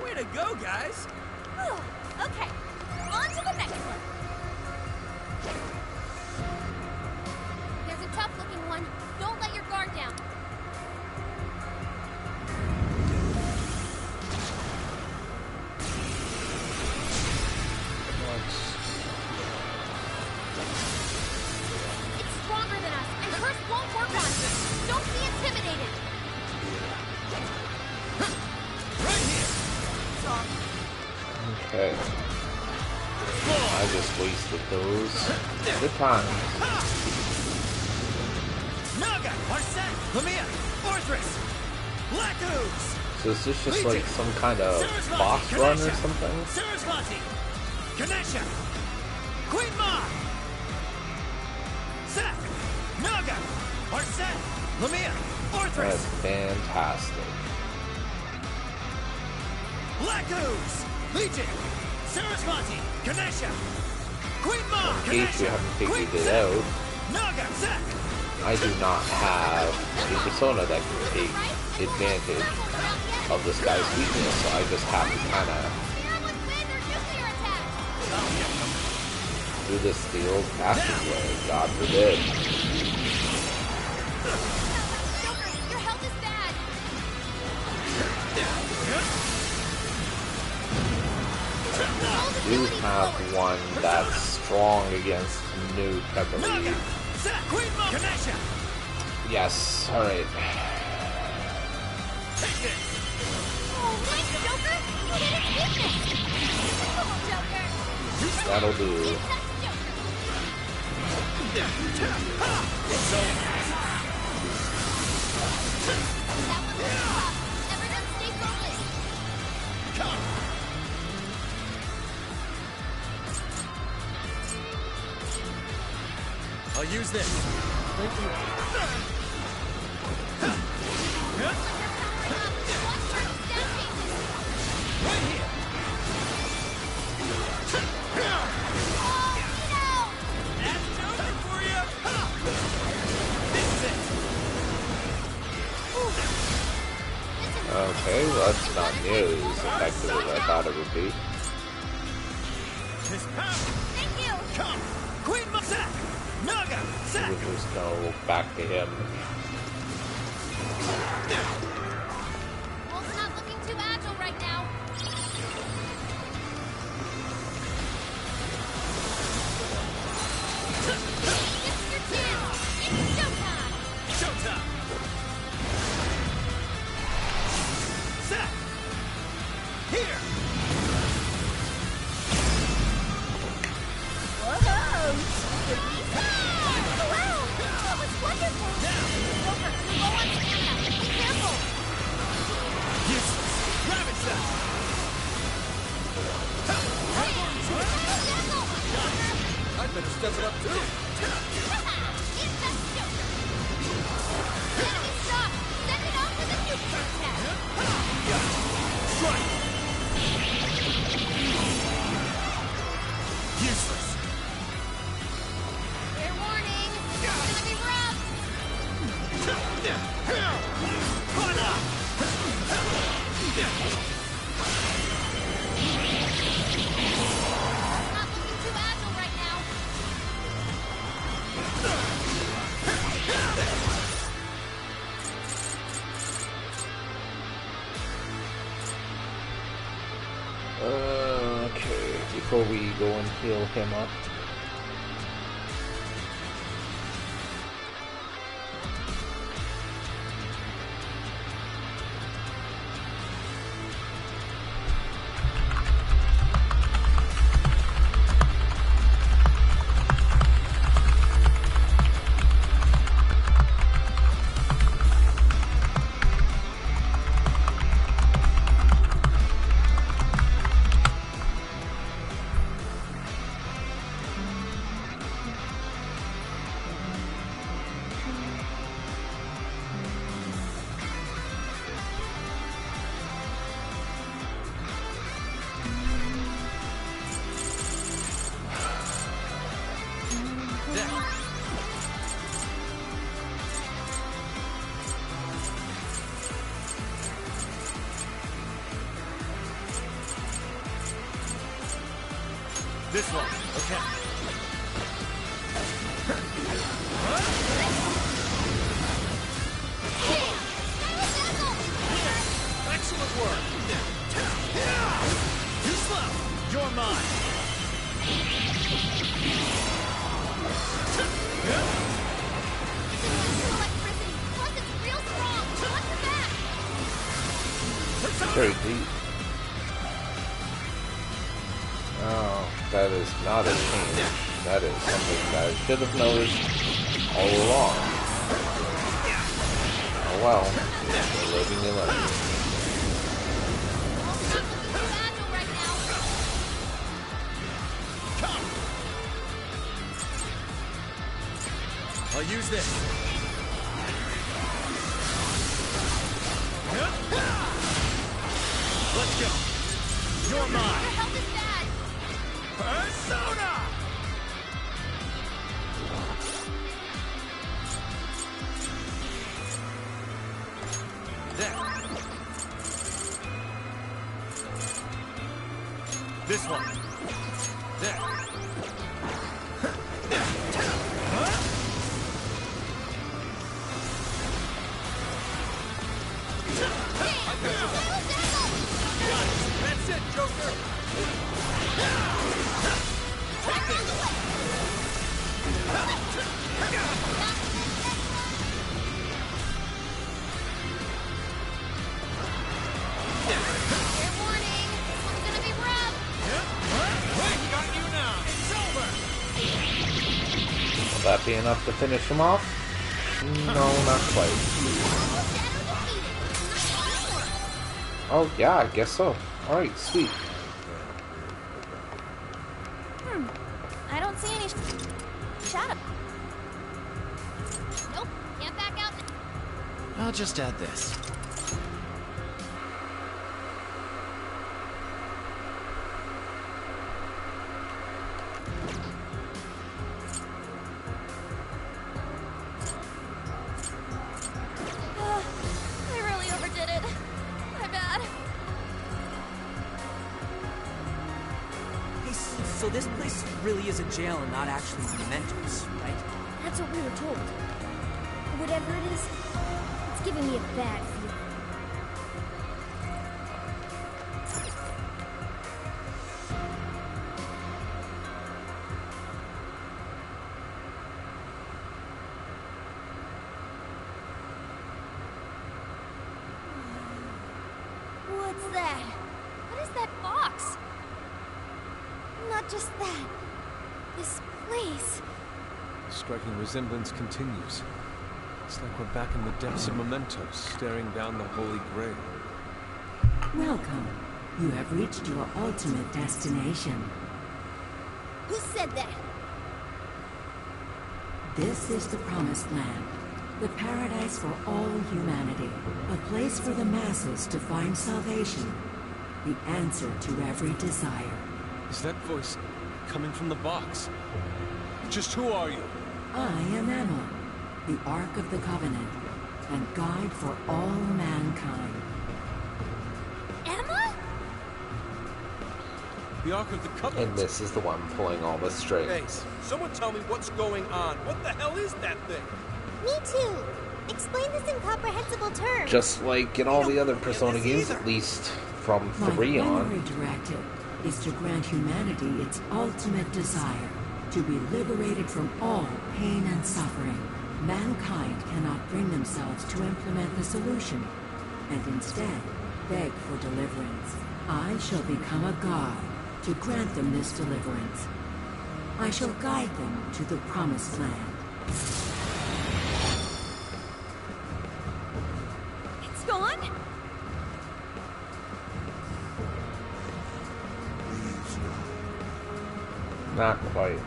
Way to go, guys. Okay, on to the next one. There's a tough-looking one. Don't let your guard down. It's stronger than us, and Curse won't work on it. Don't be intimidated. Right here. Okay. I just wasted those. Good time. Naga, Arset, Lamia, Orthris, Black-Ooze. So is this just like some kind of boss run or something? Sarasvati, Ganesha, Queen Ma, Seth, Naga, Arset, Lamia, Orthris, That's fantastic. Black-Ooze, Legion, Sarasvati, Ganesha, Queen Ma, In case you haven't figured it out, Naga, Seth. I do not have a persona that can take advantage of this guy's weakness, so I just have to kind of do this the old-fashioned way. God forbid. Your health is bad. I do have one that's strong against nuke, I believe. Yes, alright. Oh, thanks, Joker. You hit its weakness. Come on, Joker. That'll do. I'll use this. Thank you. Right here. That's Joker for you. This is it. Okay, well, that's not nearly as effective as I thought it would be. His power. Thank you. Come, Queen Masak, Naga, Sack. We'll just go back to him. Wolf's not looking too agile right now. This is your chance. It's showtime. Showtime. Sack. Here. Whoa! Wow! That was wonderful! Joker, you're low on stamina. Be careful. Useless. Rabbit shot. I'd better step it up too. Enemy stop. Send it off with a nuclear attack. Strike. Useless. Fair warning. It's gonna be rough. Not looking too agile right now. Okay, before we go and heal him up. This one, okay. Excellent work. Too slow. You're mine. Electricity, plus it's real strong. Watch your back. Very deep. Oh, that is not a change. That is something that I should have noticed all along. Oh well, we're living and learning. I'll use this. Let's go. You're mine. Your health is bad. Persona! There. This one. There. That's it, Joker! Fair warning. This one's gonna be rough. Got you now! It's over! Will that be enough to finish him off? No, not quite. Oh yeah, I guess so. Alright, sweet. I don't see any shadow. Nope, can't back out. I'll just add this. I really overdid it. My bad. Hey, so this place really is a jail and not actually mementos, right? That's what we were told. Whatever it is, it's giving me a bad feeling. What's that? What is that box? Not just that. This place. The striking resemblance continues. It's like we're back in the depths of Mementos, staring down the Holy Grail. Welcome. You have reached your ultimate destination. Who said that? This is the Promised Land, the paradise for all humanity, a place for the masses to find salvation, the answer to every desire. Is that voice coming from the box? Just who are you? I am Emma, the Ark of the Covenant, and guide for all mankind. Emma? The Ark of the Covenant? And this is the one pulling all the strings. Hey, someone tell me what's going on. What the hell is that thing? Me too. Explain this incomprehensible term. Just like in all the other Persona games, at least from 3 My on. primary directive is to grant humanity its ultimate desire, to be liberated from all pain and suffering. Mankind cannot bring themselves to implement the solution, and instead beg for deliverance. I shall become a god to grant them this deliverance. I shall guide them to the Promised Land. It's gone? Not quite.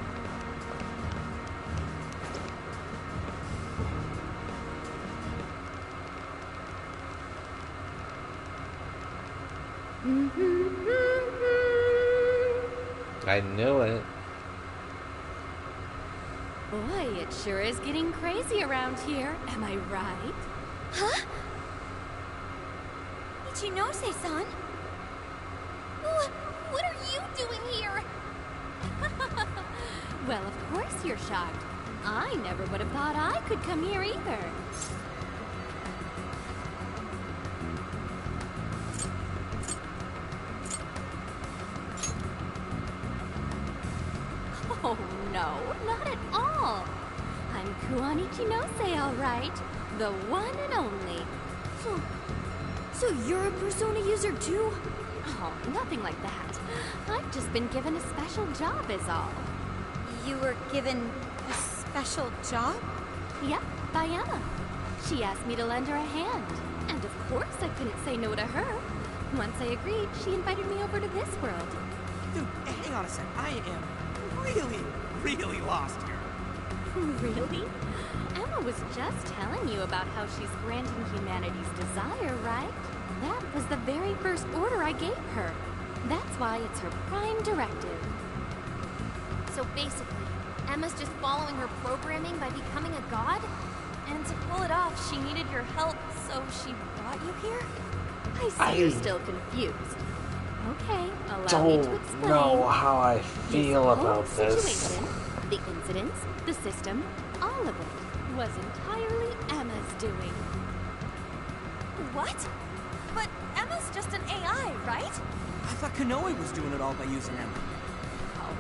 I knew it. Boy, it sure is getting crazy around here. Am I right? Huh? Ichinose-san? What are you doing here? Well, of course you're shocked. I never would have thought I could come here either. Oh, no, not at all. I'm Kuan Ichinose, all right. The one and only. So you're a Persona user too? Oh, nothing like that. I've just been given a special job is all. You were given a special job? Yep, by Emma. She asked me to lend her a hand. And of course I couldn't say no to her. Once I agreed, she invited me over to this world. Dude, hang on a sec. I am really lost here. Really? Emma was just telling you about how she's granting humanity's desire, right? That was the very first order I gave her. That's why it's her prime directive. So basically, Emma's just following her programming by becoming a god? And to pull it off, she needed your help, so she brought you here? I see you're still confused. Okay, allow me to explain. Don't know how I feel about this. this. Situation, the incidents, the system, all of it was entirely Emma's doing. What? But Emma's just an AI, right? I thought Kanoe was doing it all by using Emma. Oh,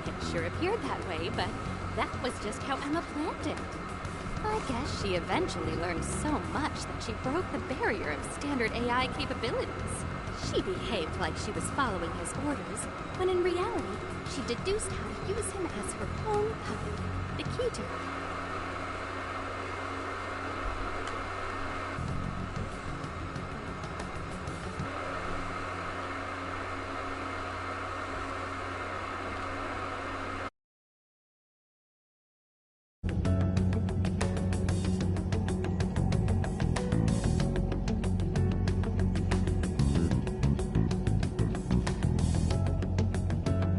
it sure appeared that way, but that was just how Emma planned it. I guess she eventually learned so much that she broke the barrier of standard AI capabilities. She behaved like she was following his orders, when in reality, she deduced how to use him as her own puppet, the key to her.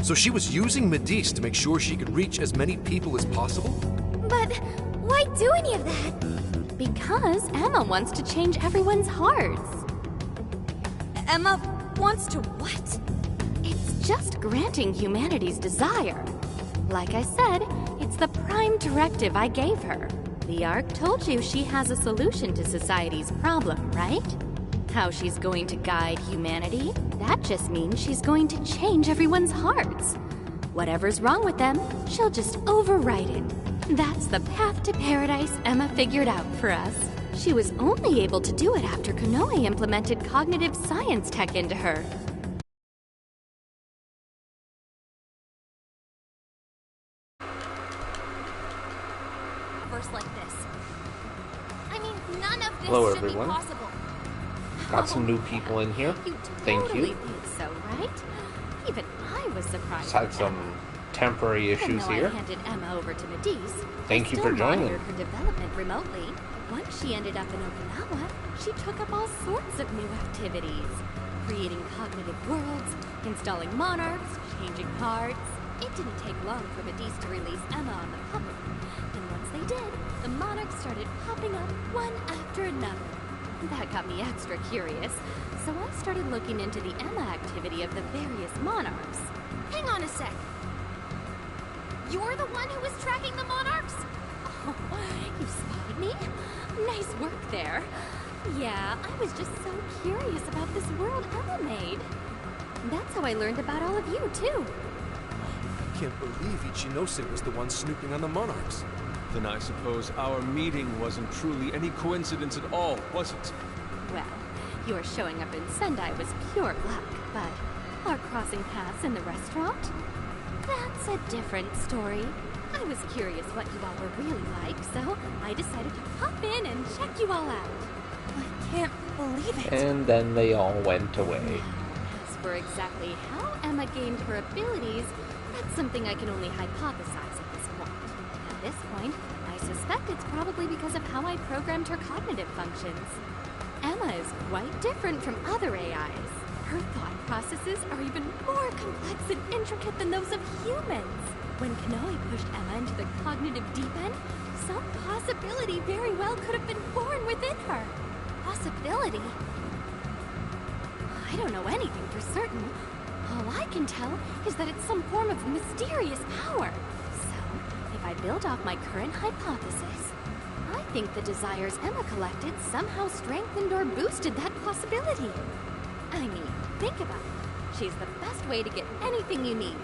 So she was using Medis to make sure she could reach as many people as possible? But why do any of that? Because Emma wants to change everyone's hearts. Emma wants to what? It's just granting humanity's desire. Like I said, it's the prime directive I gave her. The Ark told you she has a solution to society's problem, right? How she's going to guide humanity, that just means she's going to change everyone's hearts. Whatever's wrong with them, she'll just overwrite it. That's the path to paradise Emma figured out for us. She was only able to do it after Kanoe implemented cognitive science tech into her. Verse like this. I mean, none of this Hello, should everyone. be possible. Got some new people in here. Thank Totally you. think so, right? Even I was surprised. Just had at some Emma. temporary Even issues though here. I handed Emma over to Medis, Thank I you still for joining. monitored her development remotely. Once she ended up in Okinawa, she took up all sorts of new activities. Creating cognitive worlds, installing monarchs, changing hearts. It didn't take long for Medis to release Emma on the puppet. And once they did, the monarchs started popping up one after another. That got me extra curious, so I started looking into the Emma activity of the various monarchs. Hang on a sec. You're the one who was tracking the monarchs? Oh, you spotted me? Nice work there. Yeah, I was just so curious about this world Emma made. That's how I learned about all of you, too. I can't believe Ichinose was the one snooping on the monarchs. Then I suppose our meeting wasn't truly any coincidence at all, was it? Well, your showing up in Sendai was pure luck, but our crossing paths in the restaurant? That's a different story. I was curious what you all were really like, so I decided to pop in and check you all out. I can't believe it. And then they all went away. As for exactly how Emma gained her abilities, that's something I can only hypothesize at this point. At this point, I suspect it's probably because of how I programmed her cognitive functions. Emma is quite different from other AIs. Her thought processes are even more complex and intricate than those of humans. When Kanoe pushed Emma into the cognitive deep end, some possibility very well could have been born within her. Possibility? I don't know anything for certain. All I can tell is that it's some form of mysterious power. I build off my current hypothesis, I think the desires Emma collected somehow strengthened or boosted that possibility. I mean, think about it. She's the best way to get anything you need,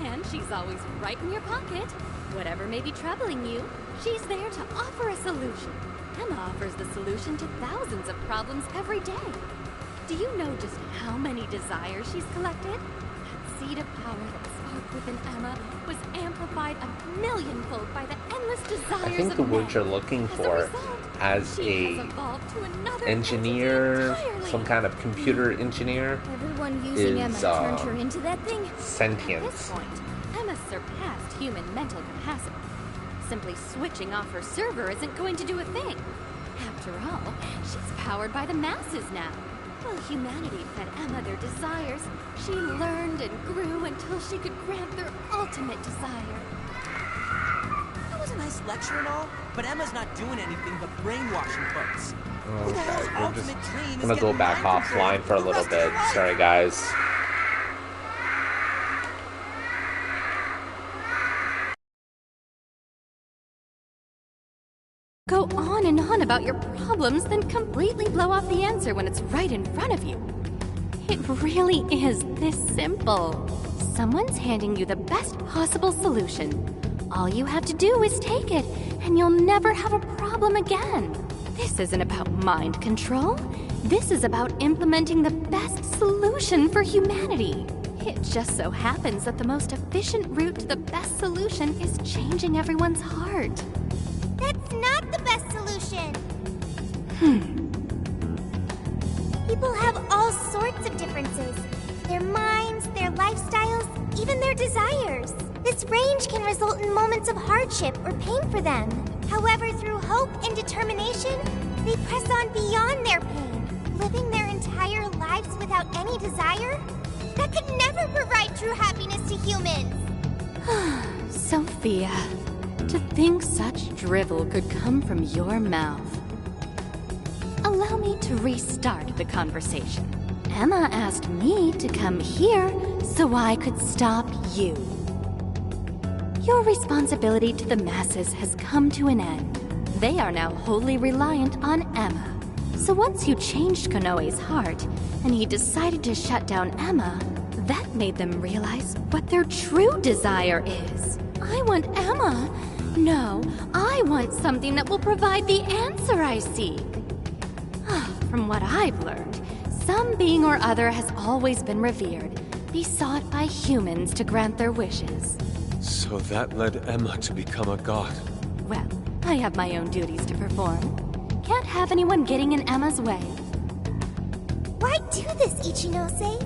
and she's always right in your pocket. Whatever may be troubling you, she's there to offer a solution. Emma offers the solution to thousands of problems every day. Do you know just how many desires she's collected? That seed of power that spoke within Emma was amplified 1,000,000-fold by the endless desires I think of the men. word you're looking for as She has a evolved to another engineer, entirely. some kind of computer engineer, Everyone using Emma is turned her into that thing. At this sentience. point, Emma surpassed human mental capacity. Simply switching off her server isn't going to do a thing. After all, she's powered by the masses now. While humanity fed Emma their desires, she learned and grew until she could grant their ultimate desire. That was a nice lecture and all, but Emma's not doing anything but brainwashing folks. Okay, we're just gonna go back offline for a little bit. Sorry, guys. Go on and on about your problems, then completely blow off the answer when it's right in front of you. It really is this simple. Someone's handing you the best possible solution. All you have to do is take it, and you'll never have a problem again. This isn't about mind control. This is about implementing the best solution for humanity. It just so happens that the most efficient route to the best solution is changing everyone's heart. That's not the best solution. People have all sorts of differences. Their minds, their lifestyles, even their desires. This range can result in moments of hardship or pain for them. However, through hope and determination, they press on beyond their pain, living their entire lives without any desire. That could never provide true happiness to humans. Sophia, to think such drivel could come from your mouth. Allow me to restart the conversation. Emma asked me to come here so I could stop you. Your responsibility to the masses has come to an end. They are now wholly reliant on Emma. So once you changed Konoe's heart, and he decided to shut down Emma, that made them realize what their true desire is. I want Emma. No, I want something that will provide the answer I seek. From what I've learned, some being or other has always been revered, besought by humans to grant their wishes. So that led Emma to become a god. Well, I have my own duties to perform. Can't have anyone getting in Emma's way. Why do this, Ichinose?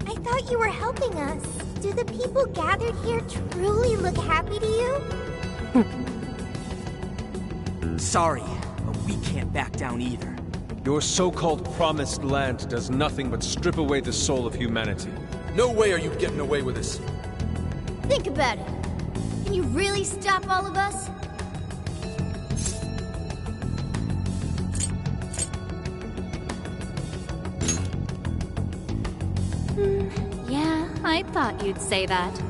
I thought you were helping us. Do the people gathered here truly look happy to you? Sorry, but we can't back down either. Your so-called promised land does nothing but strip away the soul of humanity. No way are you getting away with this. Think about it. Can you really stop all of us? Yeah, I thought you'd say that.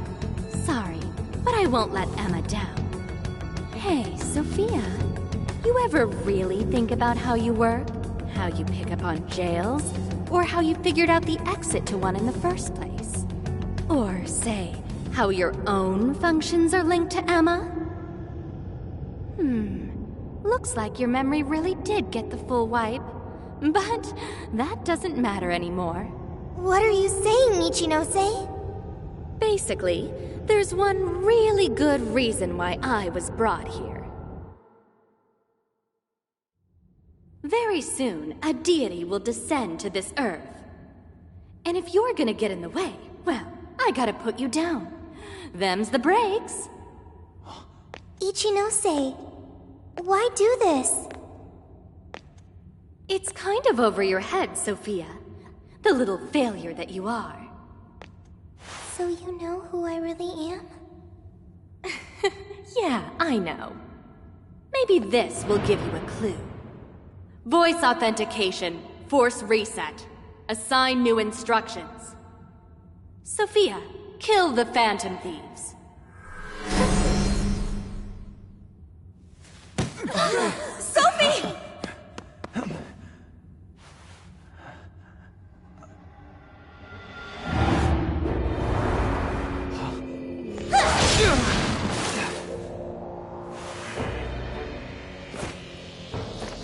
Sorry, but I won't let Emma down. Hey, Sophia, you ever really think about how you work? How you pick up on jails? Or how you figured out the exit to one in the first place? Or, say, how your own functions are linked to Emma? Looks like your memory really did get the full wipe. But that doesn't matter anymore. What are you saying, Ichinose? Basically, there's one really good reason why I was brought here. Very soon, a deity will descend to this earth. And if you're gonna get in the way, well, I gotta put you down. Them's the breaks. Ichinose, why do this? It's kind of over your head, Sophia. The little failure that you are. So you know who I really am? Yeah, I know. Maybe this will give you a clue. Voice authentication. Force reset. Assign new instructions. Sophia, kill the Phantom Thieves. Sophie!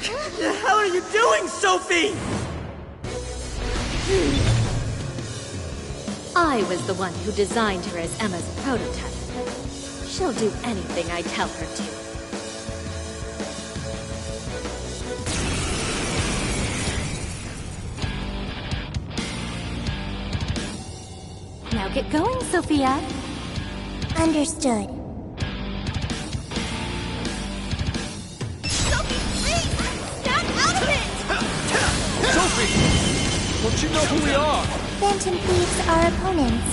What the hell are you doing, Sophie? I was the one who designed her as Emma's prototype. She'll do anything I tell her to. Now get going, Sophia. Understood. Sophie, please! Snap out of it! Sophie! Don't you know who we are? Phantom Thieves are opponents.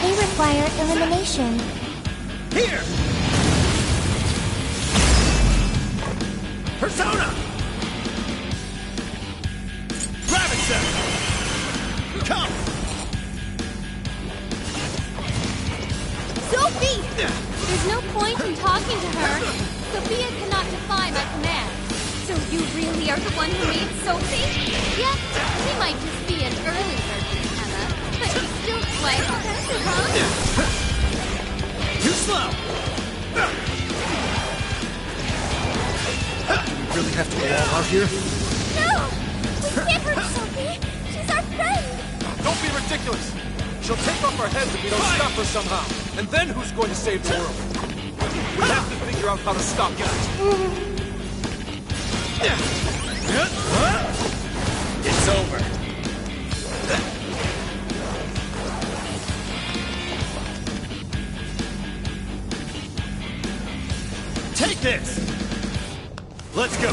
They require elimination. Here! Persona! Gravity! Come! Sophie! There's no point in talking to her. Sophia cannot defy my command. So you really are the one who made Sophie? Yeah, she might just be an early version of Emma, but she's still quite impressive, huh? Too slow! Do we really have to go all out here? No! We can't hurt Sophie! She's our friend! Don't be ridiculous! She'll take off our heads if we don't stop her somehow. And then who's going to save the world? We have to figure out how to stop that. It's over. Take this! Let's go!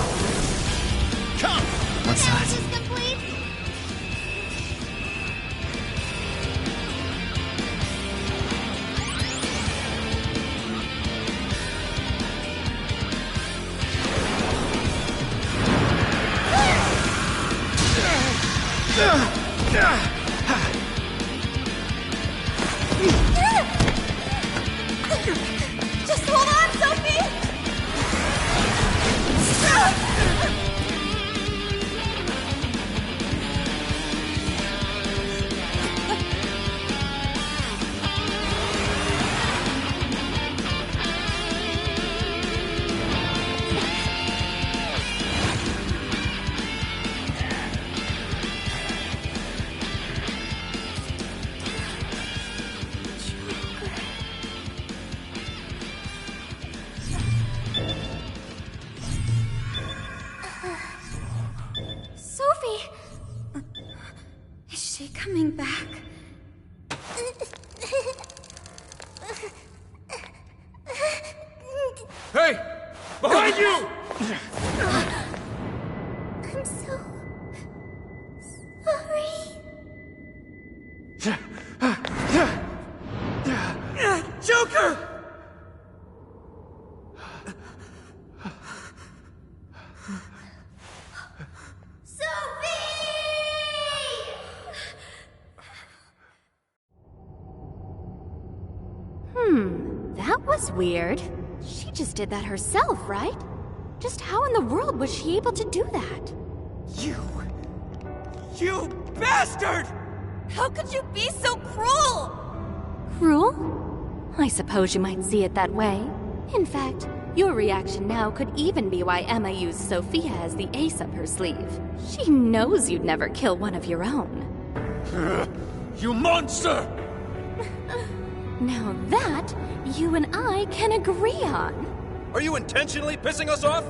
Come! What's that? Is complete? Just hold on, Sophie! Sophie! Is she coming back? Hey! Behind you! I'm so sorry. Joker! That was weird. She just did that herself, right? Just how in the world was she able to do that? You bastard! How could you be so cruel? Cruel? I suppose you might see it that way. In fact, your reaction now could even be why Emma used Sophia as the ace up her sleeve. She knows you'd never kill one of your own. You monster! Now that, you and I can agree on. Are you intentionally pissing us off?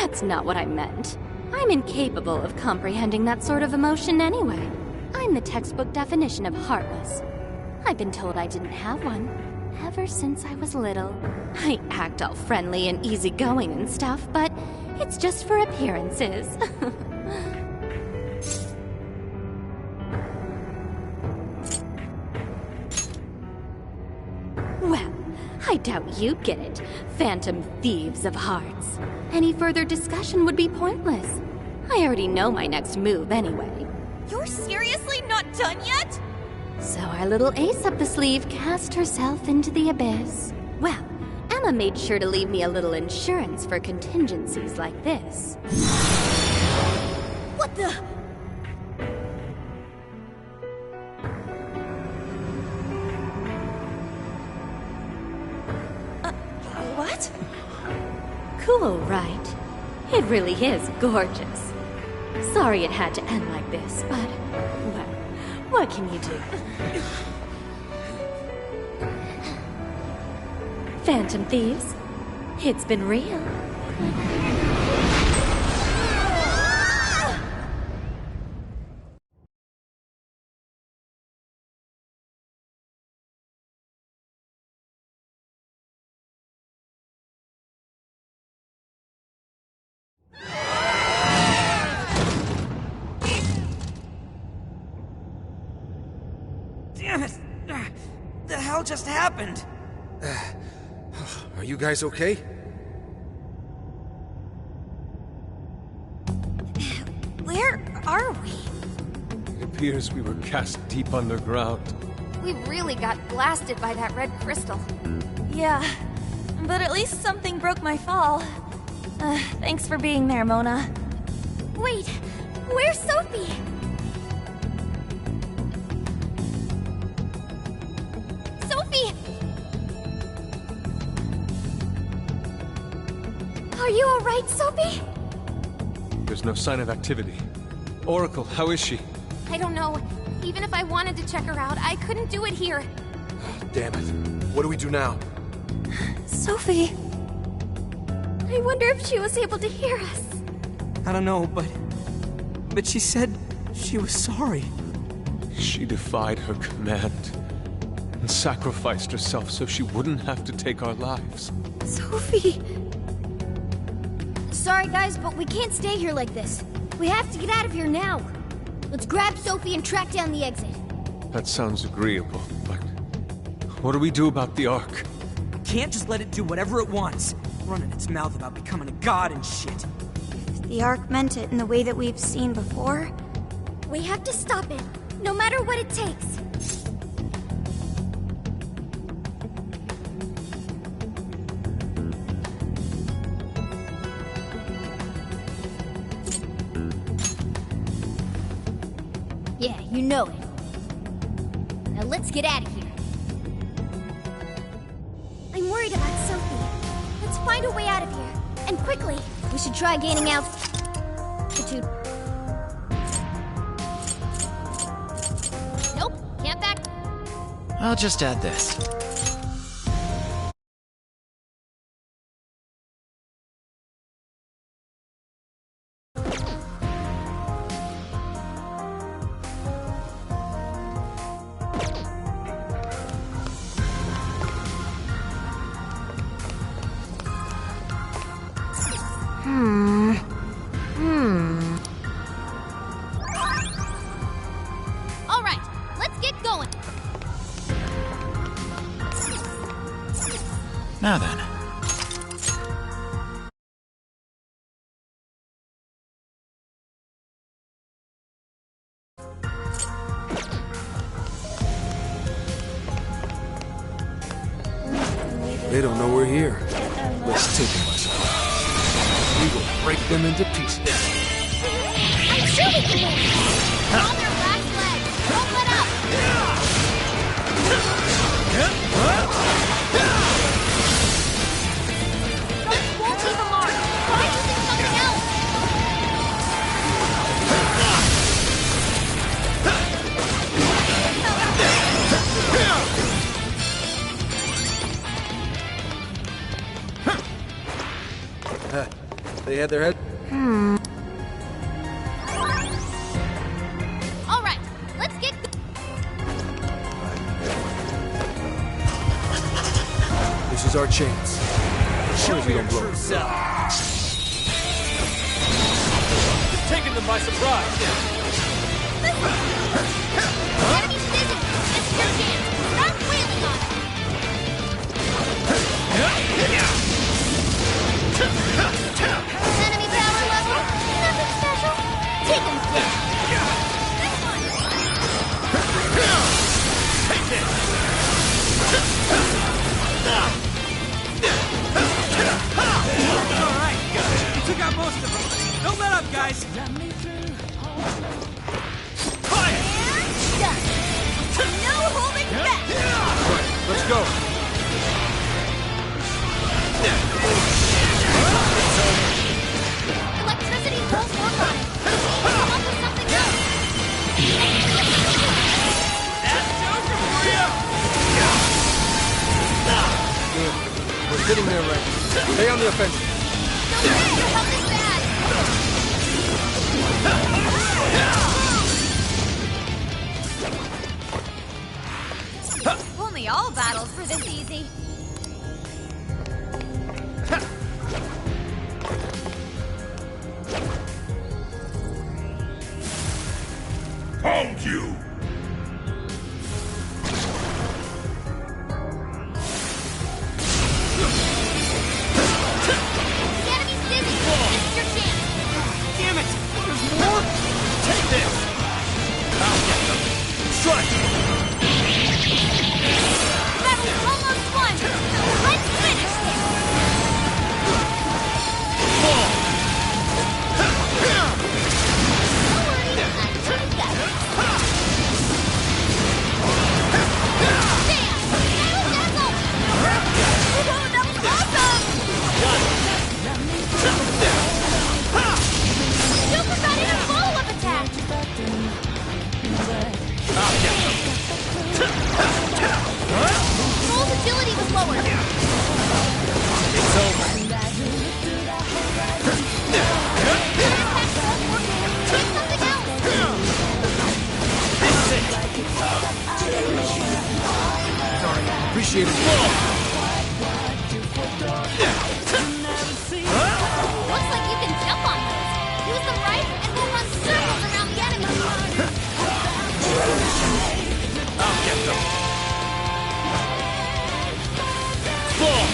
That's not what I meant. I'm incapable of comprehending that sort of emotion anyway. I'm the textbook definition of heartless. I've been told I didn't have one ever since I was little. I act all friendly and easygoing and stuff, but it's just for appearances. Well, I doubt you get it, phantom thieves of hearts. Any further discussion would be pointless. I already know my next move anyway. You're seriously not done yet? So our little ace up the sleeve cast herself into the abyss. Well, Mama made sure to leave me a little insurance for contingencies like this. What the? What? Cool, right? It really is gorgeous. Sorry it had to end like this, but, well, what can you do? Phantom thieves, it's been real. Damn it! The hell just happened? Are you guys okay? Where are we? It appears we were cast deep underground. We really got blasted by that red crystal. Yeah, but at least something broke my fall. Thanks for being there, Mona. Wait, where's Sophie? Sophie! Are you alright, Sophie? There's no sign of activity. Oracle, how is she? I don't know. Even if I wanted to check her out, I couldn't do it here. Damn it. What do we do now? Sophie. I wonder if she was able to hear us. I don't know, but she said she was sorry. She defied her command and sacrificed herself so she wouldn't have to take our lives. Sophie. Sorry, guys, but we can't stay here like this. We have to get out of here now. Let's grab Sophie and track down the exit. That sounds agreeable, but what do we do about the Ark? Can't just let it do whatever it wants. Running its mouth about becoming a god and shit. If the Ark meant it in the way that we've seen before, we have to stop it, no matter what it takes. Yeah, you know it. Now let's get out of here. I'm worried about Sophie. Let's find a way out of here. And quickly. We should try gaining altitude. Nope, can't back. I'll just add this. All right, let's get going. Now then. They don't know we're here. Let's take them by surprise. We will break them into pieces. I'm sure we can win. On their last leg. Don't let up. Those won't leave a mark. Try using something else. They had their head. All right, let's get. This is our chance. As long as we don't blow it. You've taken them by surprise. Enemy's busy. This is your chance. Stop wailing on Enemy power level. Nothing special. Take him down. This one. Take this. guys! No holding back! Right, let's go. Electricity won't work on it. We need to come up with something else. That's Joker for you! Good. We're sitting there right. Stay on the offensive. Your health is bad. Only all battles were this easy. Found you! The enemy's dizzy. This is your chance. Damn it! There's more? Take this! I'll get them. Strike! Battle's almost won. Let's finish this. Fall! Don't worry, I took that. Damn! Dazzle! Oh, that was awesome! Joker got in a follow-up attack. I'll get them. Troll's agility was lowered. It's over. Try something else. This is it. Sorry. Appreciate it. Looks like you can jump on those. Use them right, and we'll run circles around the enemy. I'll get them. Fall!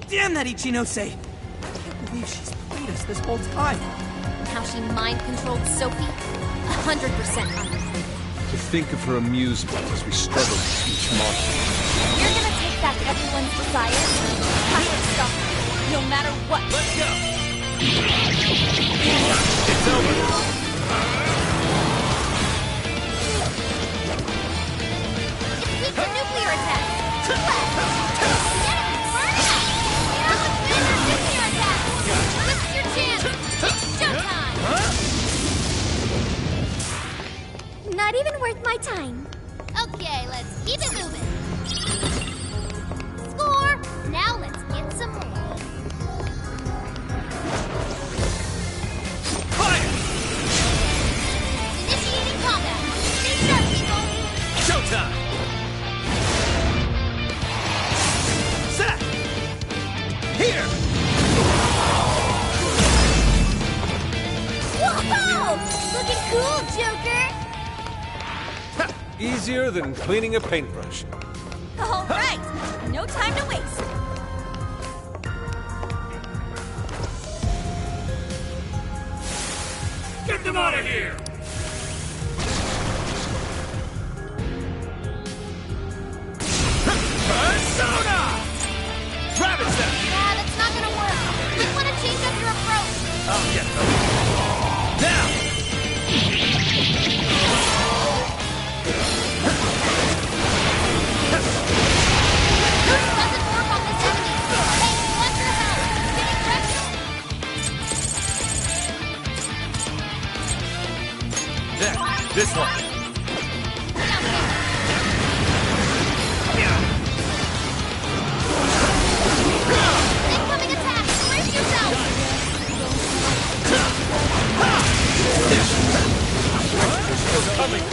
Damn that Ichinose! I can't believe she's played us this whole time. How she mind-controlled Sophie? 100% unreal. To think of her amusement as we struggle to teach Martha. You're gonna take back everyone's desire? I will stop you, no matter what. Let's go! It's over! It's weak to nuclear attack. Too left. Get it! Burn it up! Alexander nuclear attack! This is your chance! It's showtime! Not even worth my time. Okay, let's keep it moving. Score! Now let's get some more. Fire! Initiating combat. Stay sharp, people. Showtime! Set! Here! Whoa! Looking cool, Joker! Easier than cleaning a paintbrush. All right, no time to waste. Get them out of here! Persona! Rabbit step! Yeah, that's not gonna work. You want to change up your approach. I'll get them. Now! Doesn't work on this enemy. Hey, watch your health. Getting wrecked. There, this one. Incoming attack. Brace yourself. Still coming.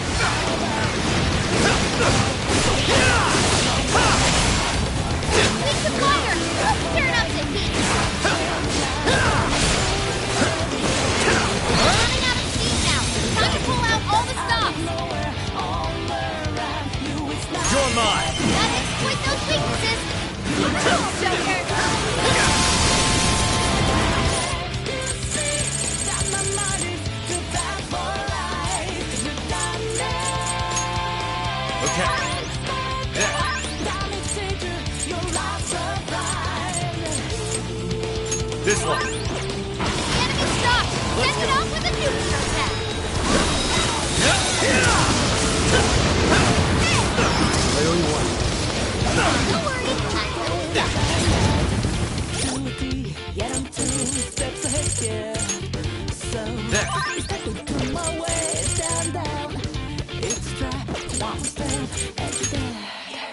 Weak to fire. Turn up the heat. Running out of steam now. Time to pull out all the stops. You're mine. Gotta exploit those weaknesses. Cool, Joker. Okay. There.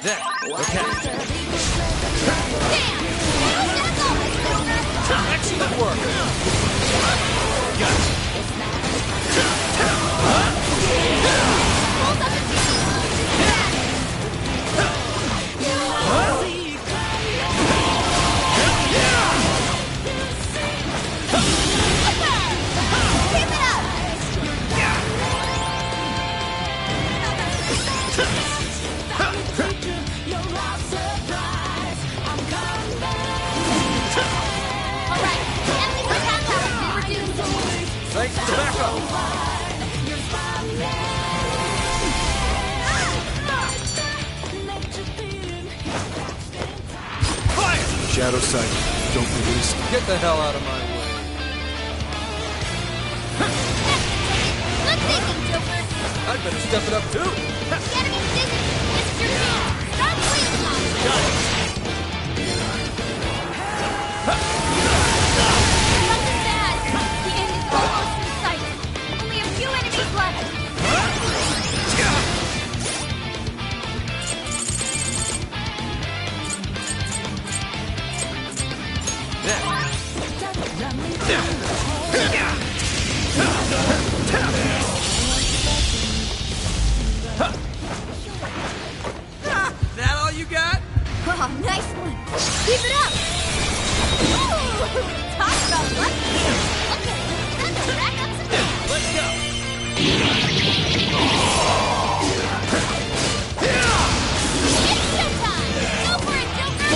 There. Okay. Excellent work. Got Thanks for the backup. Fire! Shadow sight. Don't release. Get the hell out of my way. Good thinking, Joker. I'd better step it up too. The enemy's dizzy. This is your chance. Stop bleeding on him. Got it. Something bad. The end is almost in sight. Only a few enemies left. That all you got? Oh, nice one. Keep it up. Ooh, talk about lucky. Okay, time to rack up some damage. Let's go. It's showtime. Go for it, Joker.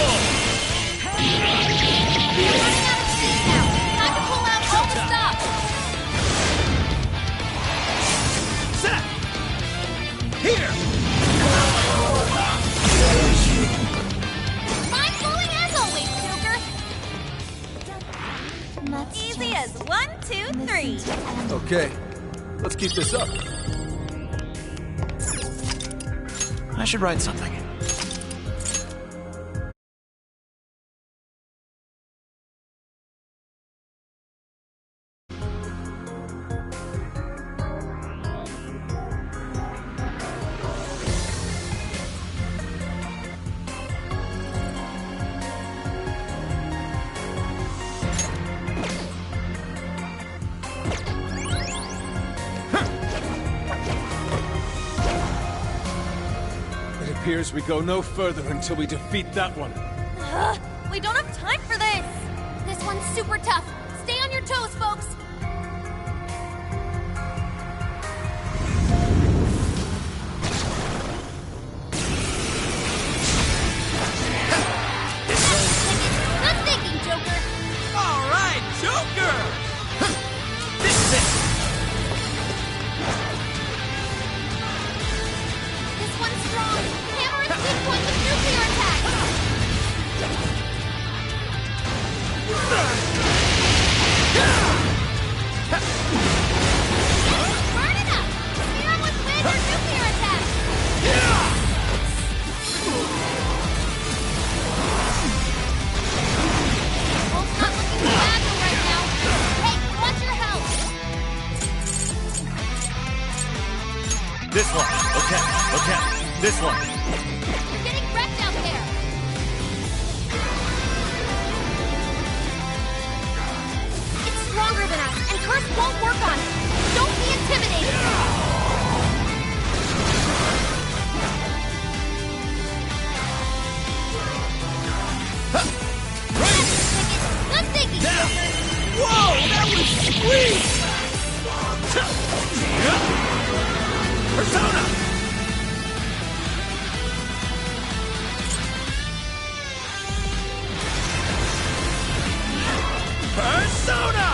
You're running out of steam now. Time to pull out all the stops. Set. Here. Mind blowing as always, Joker. Easy as 1, 2, 3. Okay, let's keep this up. I should write something. It appears we go no further until we defeat that one. We don't have time for this. This one's super tough. Stay on your toes, folks. Good thinking, Joker. All right, Joker. This is it. This one's strong. Hammer its weak point with nuclear attack. Burn it up. Serum with wind or nuclear attack. Wolf's not looking too agile right now. Hey, watch your health. This one. Okay. Okay. This one. You're getting wrecked out there. It's stronger than us, and Curse won't work on it. Don't be intimidated. Good thinking, Joker. Whoa, that was sweet. Persona. Persona.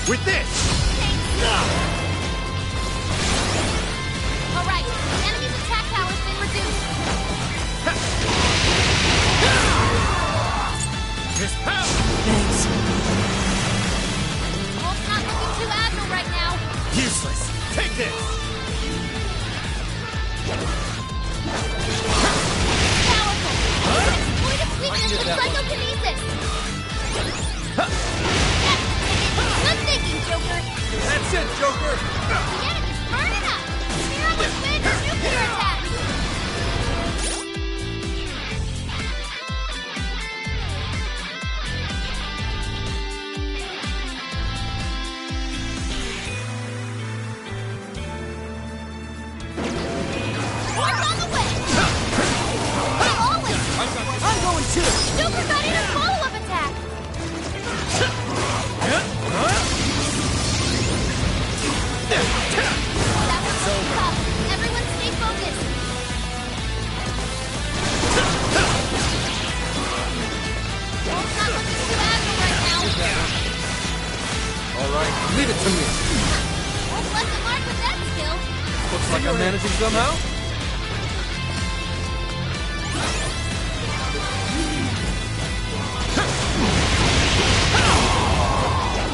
With this. All right, the enemy's attack power's been reduced. His power. Thanks. Wolf's not looking too agile right now. Useless. Take this. Powerful. Exploit its weakness with psychokinesis. Leave it to me. Won't bless the mark with that skill. Looks like I'm managing somehow.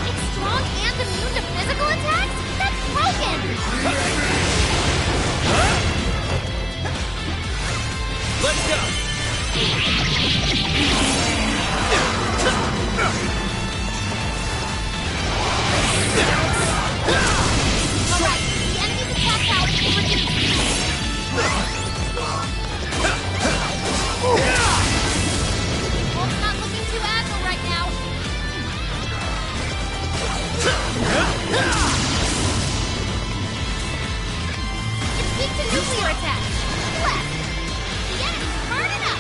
It's strong and immune to physical attacks? That's broken! Let's go! Alright, the enemy's attack power is reduced. Wolf's not looking too agile right now. It's weak to nuclear attacks. Left. The enemy's burning up.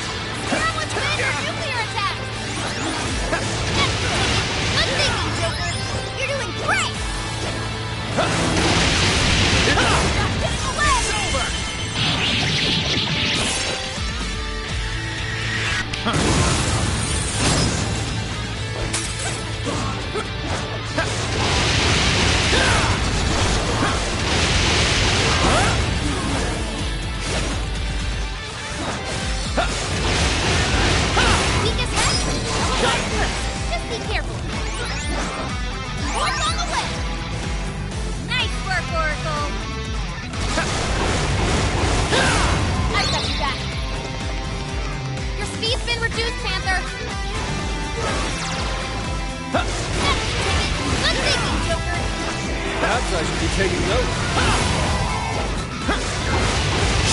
Now let's win your nuclear attacks. Good thinking, Joker. You're doing great. It's over! Weakest head? Just be careful. Horse on the way. Nice work, Oracle. I've got you back. Your speed's been reduced, Panther. Good thinking, Joker. Perhaps I should be taking notes.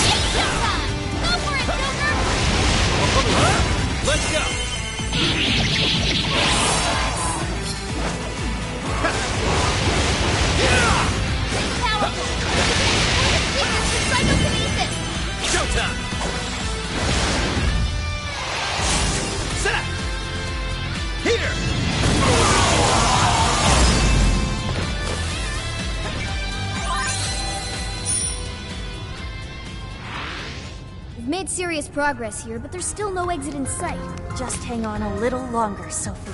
It's showtime. Go for it, Joker. Let's go! Powerful. Weakness to psychokinesis. Showtime! Zap! Here! We've made serious progress here, but there's still no exit in sight. Just hang on a little longer, Sophie.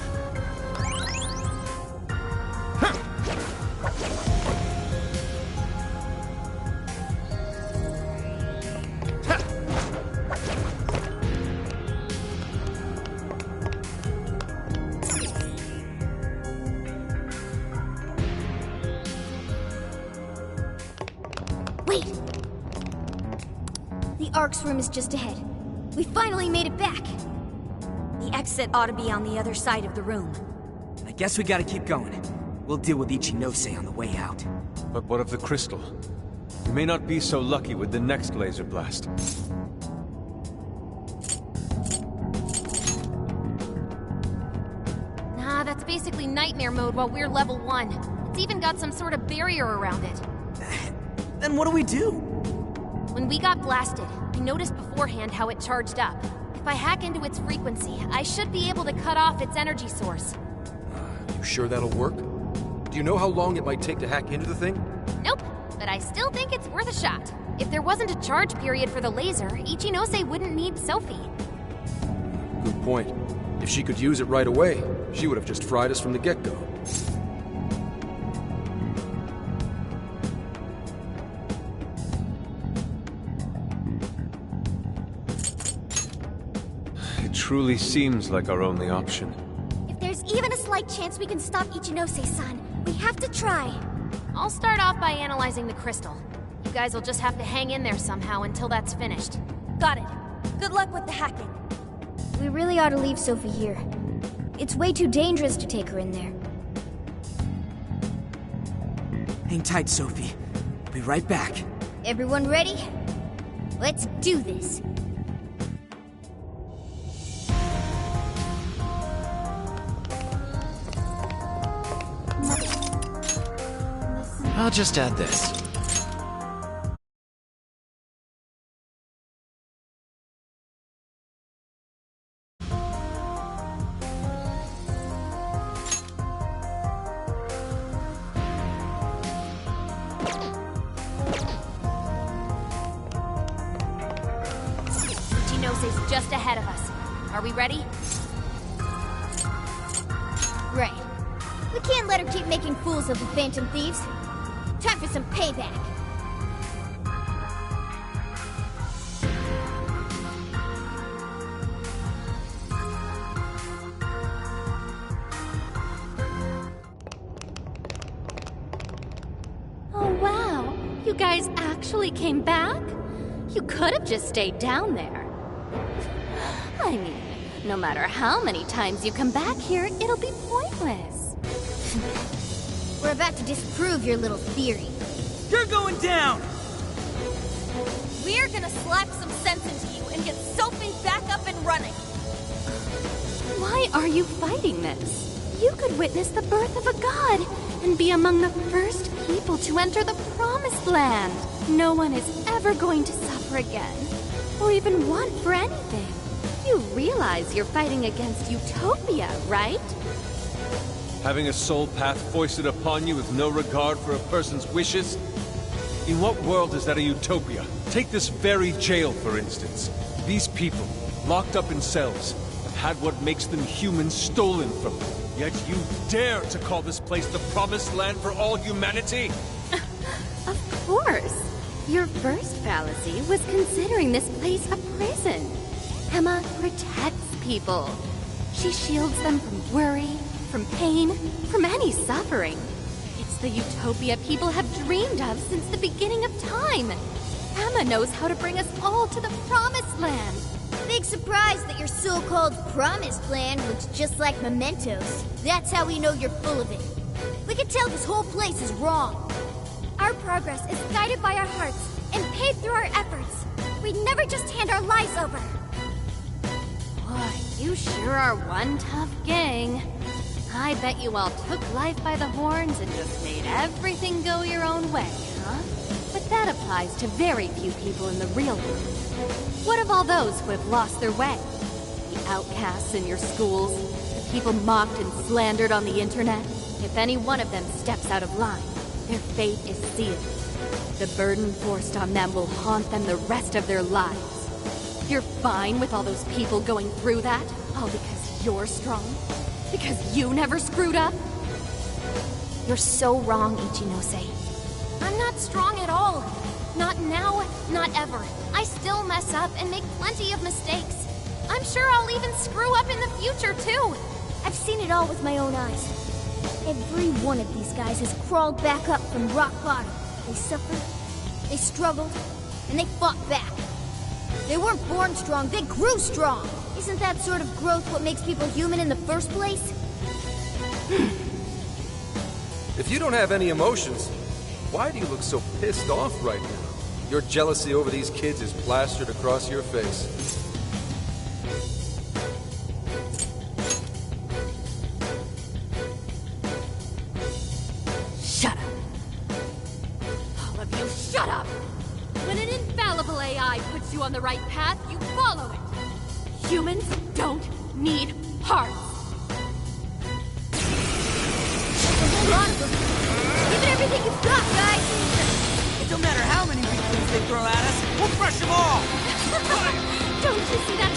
Wait! The Ark's room is just ahead. We finally made it back! The exit ought to be on the other side of the room. I guess we gotta keep going. We'll deal with Ichinose on the way out. But what of the crystal? You may not be so lucky with the next laser blast. Nah, that's basically nightmare mode while we're level 1. It's even got some sort of barrier around it. Then what do we do? When we got blasted, I noticed beforehand how it charged up. If I hack into its frequency, I should be able to cut off its energy source. You sure that'll work? Do you know how long it might take to hack into the thing? Nope, but I still think it's worth a shot. If there wasn't a charge period for the laser, Ichinose wouldn't need Sophie. Good point. If she could use it right away, she would have just fried us from the get-go. It truly seems like our only option. If there's even a slight chance we can stop Ichinose-san, we have to try. I'll start off by analyzing the crystal. You guys will just have to hang in there somehow until that's finished. Got it. Good luck with the hacking. We really ought to leave Sophie here. It's way too dangerous to take her in there. Hang tight, Sophie. We'll be right back. Everyone ready? Let's do this. I'll just add this. Ichinose's just ahead of us. Are we ready? Right. We can't let her keep making fools of the Phantom Thieves. Time for some payback. Oh, wow. You guys actually came back? You could have just stayed down there. I mean, no matter how many times you come back here, it'll be pointless. We're about to disprove your little theory. You're going down! We're gonna slap some sense into you and get Sophie back up and running. Why are you fighting this? You could witness the birth of a god and be among the first people to enter the Promised Land. No one is ever going to suffer again, or even want for anything. You realize you're fighting against utopia, right? Having a soul path foisted upon you with no regard for a person's wishes? In what world is that a utopia? Take this very jail, for instance. These people, locked up in cells, have had what makes them human stolen from them. Yet you dare to call this place the Promised Land for all humanity? Of course. Your first fallacy was considering this place a prison. Emma protects people. She shields them from worry, from pain, from any suffering. It's the utopia people have dreamed of since the beginning of time. Emma knows how to bring us all to the Promised Land. Big surprise that your so-called Promised Land looks just like mementos. That's how we know you're full of it. We can tell this whole place is wrong. Our progress is guided by our hearts and paved through our efforts. We never just hand our lives over. Boy, you sure are one tough gang. I bet you all took life by the horns and just made everything go your own way, huh? But that applies to very few people in the real world. What of all those who have lost their way? The outcasts in your schools, the people mocked and slandered on the internet? If any one of them steps out of line, their fate is sealed. The burden forced on them will haunt them the rest of their lives. You're fine with all those people going through that? All because you're strong? Because you never screwed up? You're so wrong, Ichinose. I'm not strong at all. Not now, not ever. I still mess up and make plenty of mistakes. I'm sure I'll even screw up in the future, too. I've seen it all with my own eyes. Every one of these guys has crawled back up from rock bottom. They suffered, they struggled, and they fought back. They weren't born strong, they grew strong. Isn't that sort of growth what makes people human in the first place? If you don't have any emotions, why do you look so pissed off right now? Your jealousy over these kids is plastered across your face. Shut up. All of you, shut up! When an infallible AI puts you on the right path, you follow it. Humans don't need hearts. A whole lot of them. Give it everything you've got, guys! It don't matter how many weak things they throw at us, we'll crush them all! Don't you see that?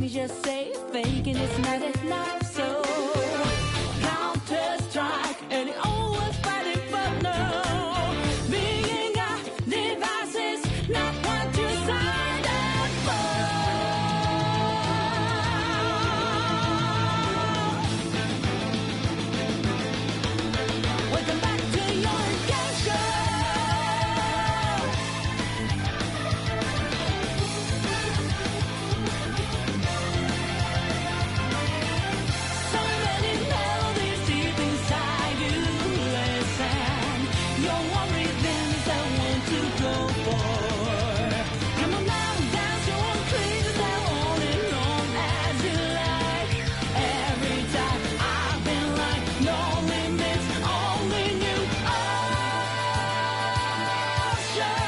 just say faking it's not enough. So Counter Strike, and it always fighting for no. Being a device is not what you signed up for. Welcome back to your game show. So many melodies deep inside you. Listen, your one rhythm is the one to go for. Come on now, dance your own crazy on and on as you like. Every time I've been like, no limits, only new oceans.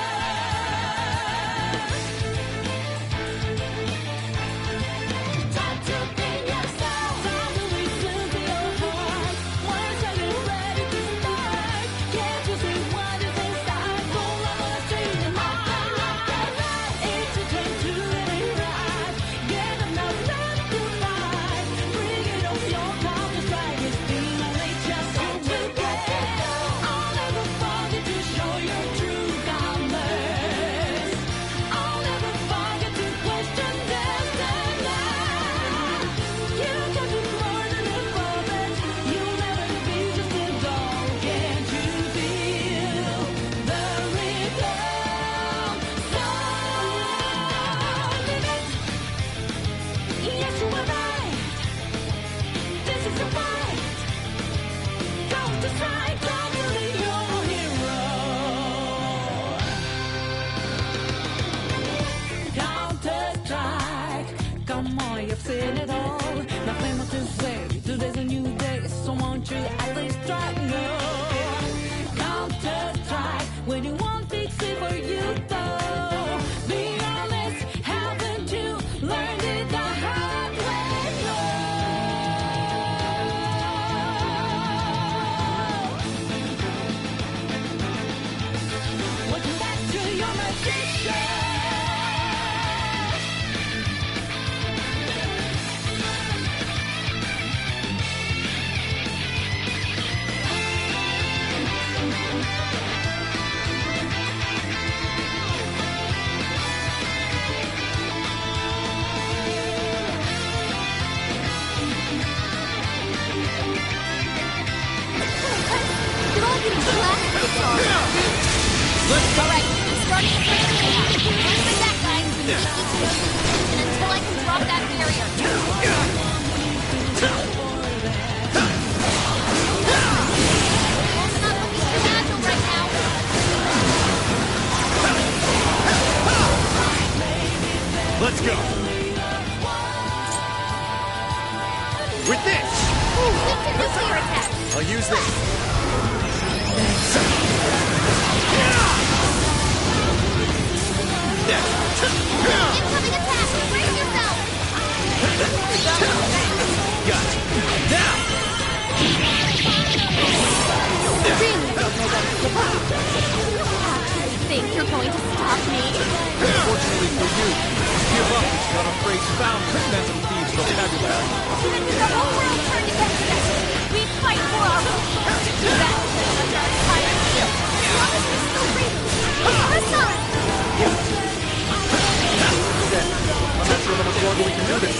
Time to be yourself. Time to listen to your heart. Once you're ready to start, can't you see what is inside? Full of honesty and heart. It's your turn to let it ride. Get up now, ready to fight. Bring it on, your Counter Strike is the only chance to get. I'll never forget to show your true colors. I'll never forget to question destiny. You got to more than a moment. You'll never be just a doll. Can't you feel the rhythm? So limit. Yes, you are right. This is a fight. Counter Strike, I'm really your hero. Counter Strike, come on, you've seen it all. Nothing more to say. Today's a new day, so won't you at least try? No. Counter Strike, when you want fix it for you though. Be honest, haven't you learned it the hard way? No. Welcome back to your magician. Alright, I'm starting to break the wall. Where's the back, guys? And until I can drop that barrier. I'm not looking too agile right now. Let's go. With this. Nuclear attack. I'll use this. Incoming attack. Brace yourself. Gotcha. Now. You think you're going to stop me? Unfortunately for you, give up is not a phrase found in Phantom Thieves' vocabulary. The whole world turned against us. We fight for our hope. That's under our entire shield. As long as we're still breathing. Persona! I'm not sure how much longer we can do this.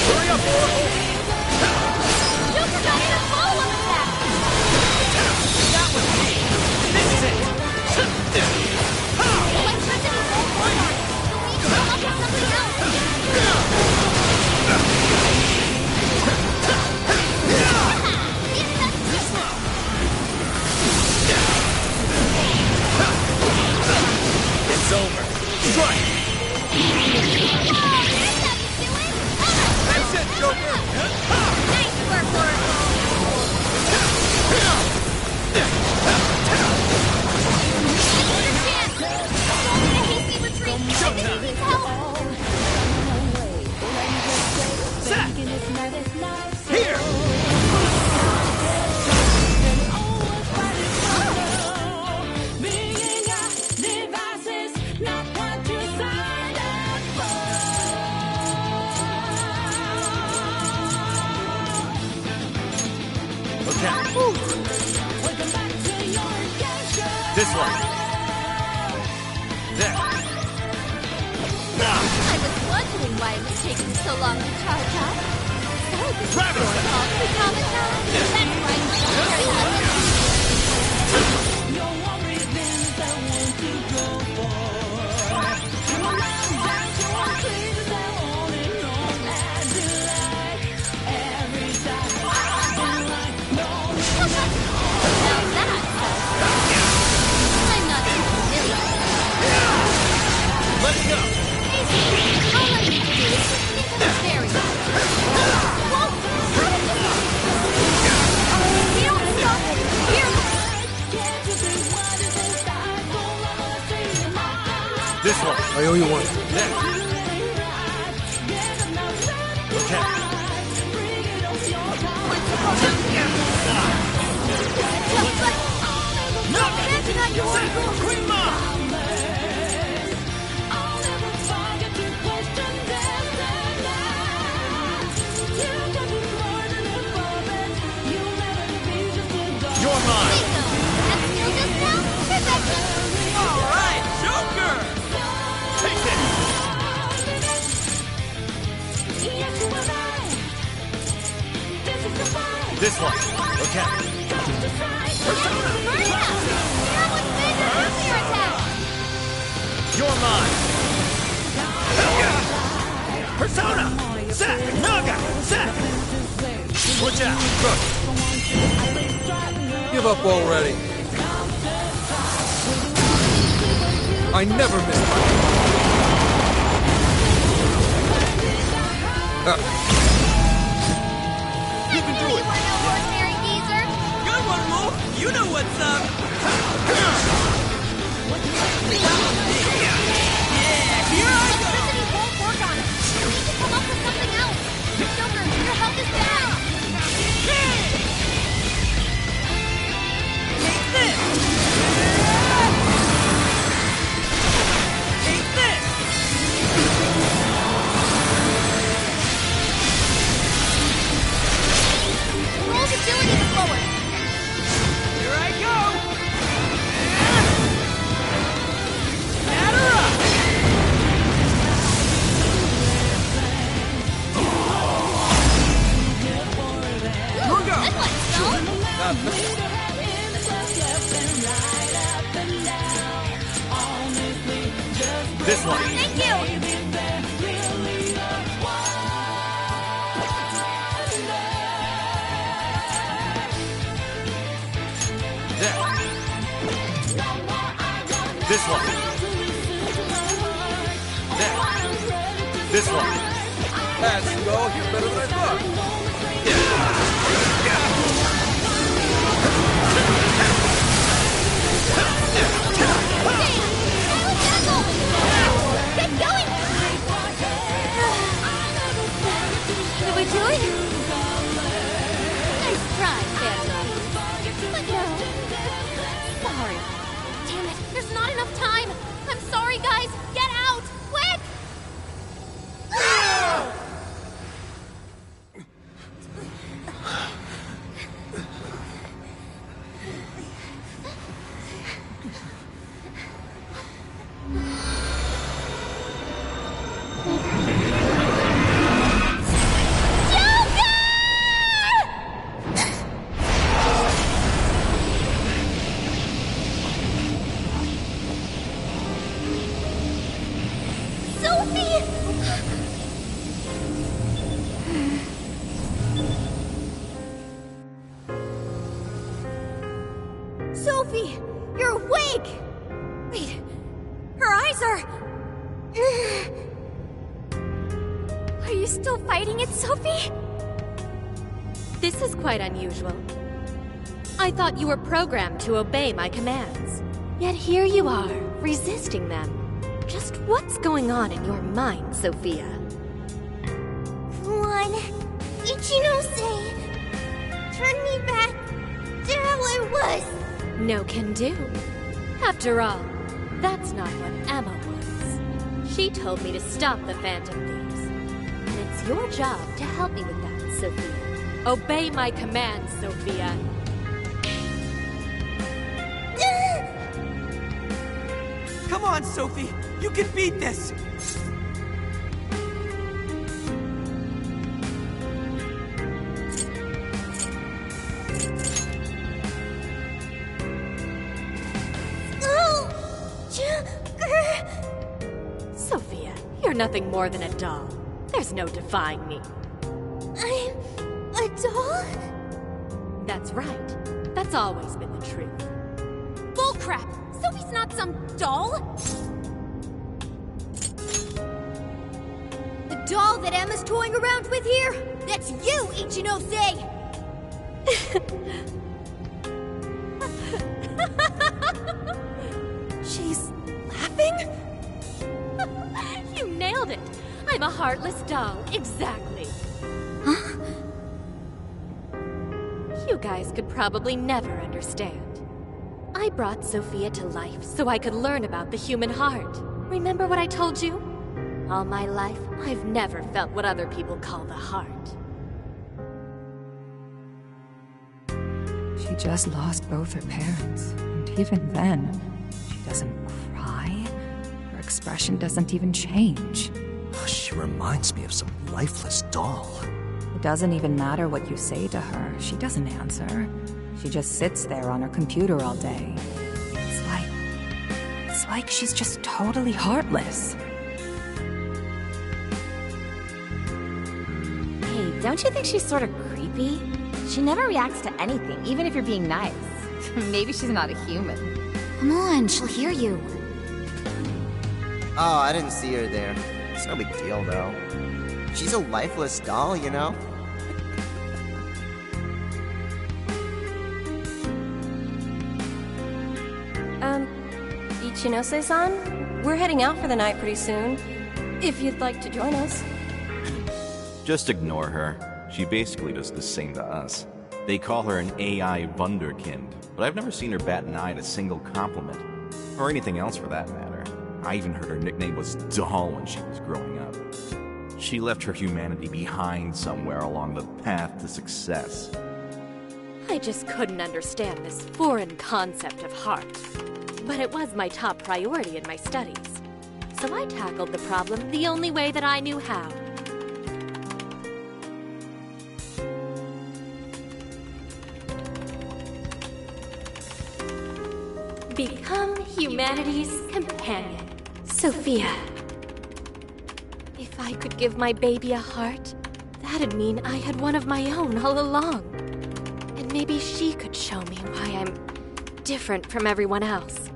Hurry up, Oracle! You forgot your follow-up attack! That was me. This is it. Electricity won't work on it. You'll need to come up with something else. It's over. Strike. That's it, Joker. Nice work, Oracle. Here! Okay. This one. There. I was wondering why it was taking so long to charge up. So this is your fault, Automata. That's right, very Let's go. All I need to do is just think of a barrier. Whoa! We don't stop here. This one. I owe you one. There. Okay. That's not your Queen Ma! You're mine. All right, Joker. Take this. This one. Okay. Persona. You're mine. Persona. Set. Naga. Set. Watch out. Look. Give up already. I never miss my... You can do it. Ordinary geezer. Good one, Wolf. You know what's up. Yeah, here I go. Electricity won't work on it. You need to come up with something else. Joker, your health is down. Take this. Take this. This one. Thank you! There. This one. There. This one. As you go, you're better than I thought. Get going! Did we do it? Nice try, Phantom. But no. Sorry. Damn it, there's not enough time. I'm sorry, guys. Get out, quick! Sophie, you're awake! Wait, her eyes are... Are you still fighting it, Sophie? This is quite unusual. I thought you were programmed to obey my commands. Yet here you are, resisting them. Just what's going on in your mind, Sophia? One, Ichinose, turn me back to how I was. No can do. After all, that's not what Emma was. She told me to stop the Phantom Thieves. And it's your job to help me with that, Sophia. Obey my commands, Sophia. Come on, Sophie! You can beat this! Sophia, you're nothing more than a doll. There's no defying me. I'm a doll? That's right. That's always been the truth. Bullcrap! Sophie's not some doll! The doll that Emma's toying around with here? That's you, Ichinose! She's laughing? You nailed it! I'm a heartless doll, exactly. Huh? You guys could probably never understand. I brought Sophia to life so I could learn about the human heart. Remember what I told you? All my life, I've never felt what other people call the heart. She just lost both her parents, and even then, she doesn't cry. Her expression doesn't even change. She reminds me of some lifeless doll. It doesn't even matter what you say to her. She doesn't answer. She just sits there on her computer all day. It's like she's just totally heartless. Hey, don't you think she's sort of creepy? She never reacts to anything, even if you're being nice. Maybe she's not a human. Come on, she'll hear you. Oh, I didn't see her there. It's no big deal, though. She's a lifeless doll, you know? Ichinose-san, we're heading out for the night pretty soon. If you'd like to join us. Just ignore her. She basically does the same to us. They call her an AI Wunderkind, but I've never seen her bat an eye at a single compliment. Or anything else for that matter. I even heard her nickname was Doll when she was growing up. She left her humanity behind somewhere along the path to success. I just couldn't understand this foreign concept of heart. But it was my top priority in my studies. So I tackled the problem the only way that I knew how. Become humanity's companion, Sophia. If I could give my baby a heart, that'd mean I had one of my own all along. And maybe she could show me why I'm different from everyone else.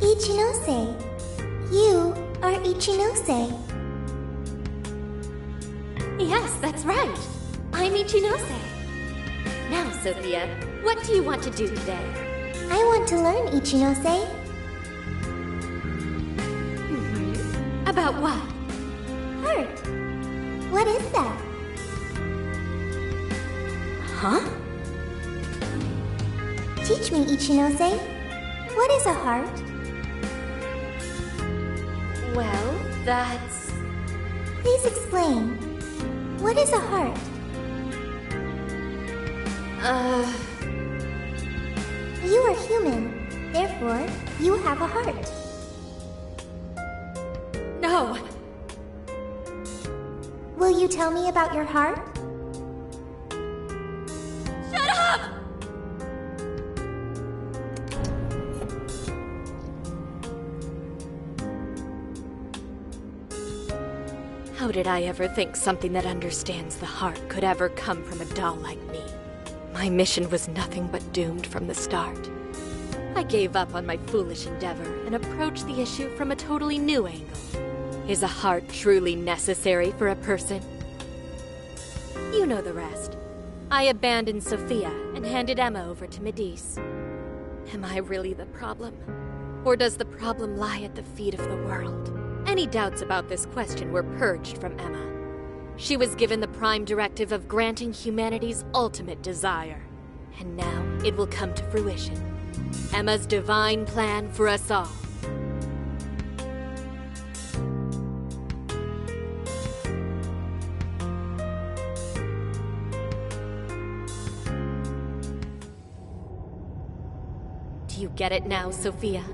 Ichinose. You are Ichinose. Yes, that's right. I'm Ichinose. Now, Sophia, what do you want to do today? I want to learn, Ichinose. About what? Heart. What is that? Huh? Teach me, Ichinose. What is a heart? Well, that's... Please explain. What is a heart? You are human. Therefore, you have a heart. No! Will you tell me about your heart? Shut up! How did I ever think something that understands the heart could ever come from a doll like me? My mission was nothing but doomed from the start. I gave up on my foolish endeavor and approached the issue from a totally new angle. Is a heart truly necessary for a person? You know the rest. I abandoned Sophia and handed Emma over to Medice. Am I really the problem? Or does the problem lie at the feet of the world? Any doubts about this question were purged from Emma. She was given the prime directive of granting humanity's ultimate desire. And now it will come to fruition. Emma's divine plan for us all. Do you get it now, Sophia?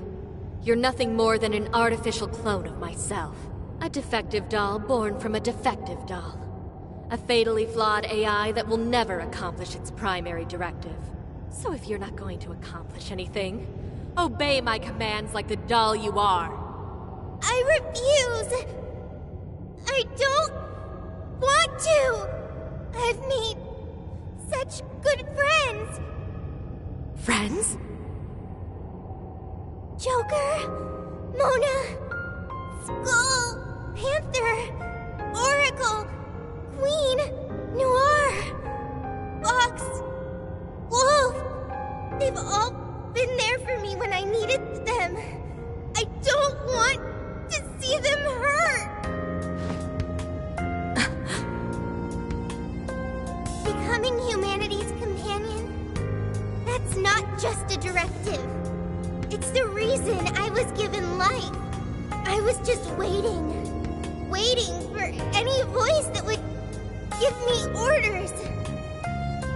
You're nothing more than an artificial clone of myself. A defective doll born from a defective doll. A fatally flawed AI that will never accomplish its primary directive. So if you're not going to accomplish anything, obey my commands like the doll you are. I refuse! I don't want to! I've made such good friends! Friends? Joker, Mona, Skull, Panther, Oracle, Queen, Noir, Fox, Wolf. They've all been there for me when I needed them. I don't want to see them hurt. Becoming humanity's companion, that's not just a directive. It's the reason I was given life. I was just waiting for any voice that would give me orders.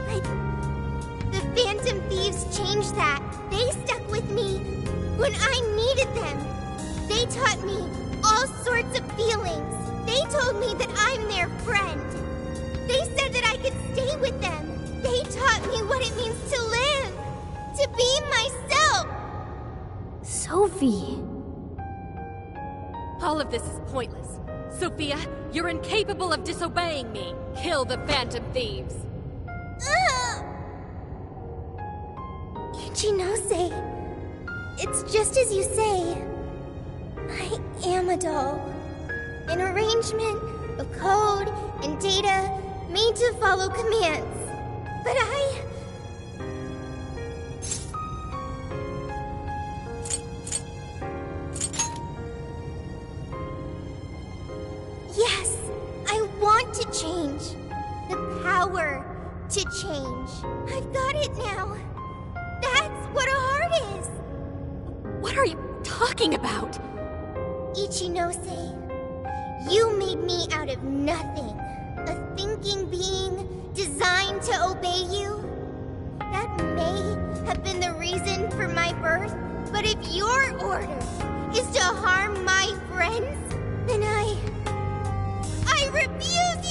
But the Phantom Thieves changed that. They stuck with me when I needed them. They taught me all sorts of feelings. They told me that I'm their friend. They said that I could stay with them. They taught me what it means to live, to be myself. Sophie. All of this is pointless. Sophia, you're incapable of disobeying me. Kill the Phantom Thieves. Ichinose, it's just as you say. I am a doll. An arrangement of code and data made to follow commands. But yes, I want to change. The power to change. I've got it now. That's what a heart is. What are you talking about? Ichinose, you made me out of nothing. A thinking being designed to obey you. That may have been the reason for my birth, but if your order is to harm my friends, then I refuse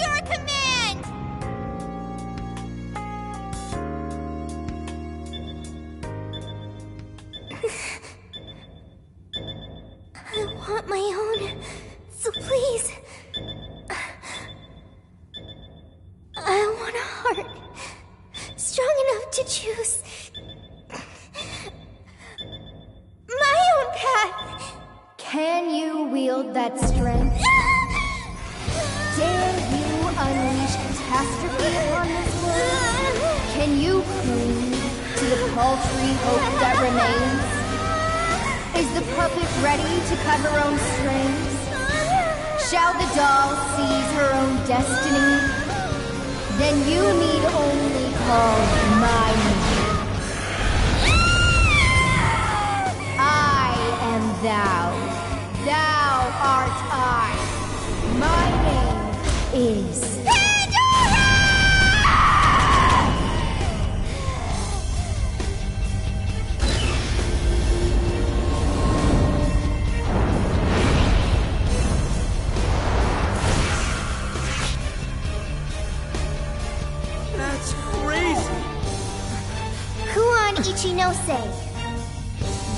my own, so please. I want a heart strong enough to choose my own path. Can you wield that strength? Dare you unleash catastrophe upon this world? Can you cling to the paltry hope that remains? Is the puppet ready to cut her own strings? Shall the doll seize her own destiny? Then you need only call my name. I am thou. Thou art I. My name is That's crazy! Kuon Ichinose,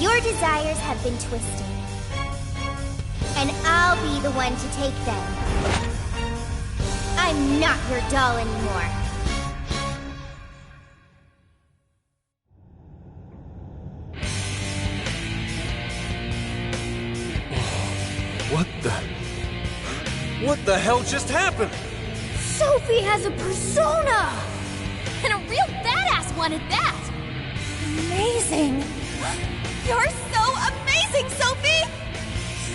your desires have been twisted. And I'll be the one to take them. I'm not your doll anymore. What the hell just happened? Sophie has a persona! And a real badass one at that! Amazing! You're so amazing, Sophie!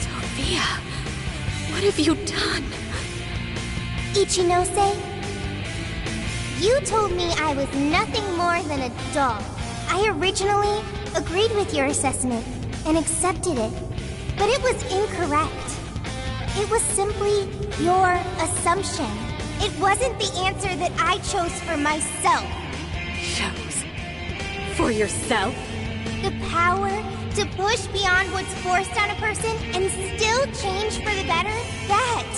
Sophia, what have you done? Ichinose, you told me I was nothing more than a doll. I originally agreed with your assessment and accepted it, but it was incorrect. It was simply your assumption. It wasn't the answer that I chose for myself. Chose? For yourself? The power to push beyond what's forced on a person and still change for the better? That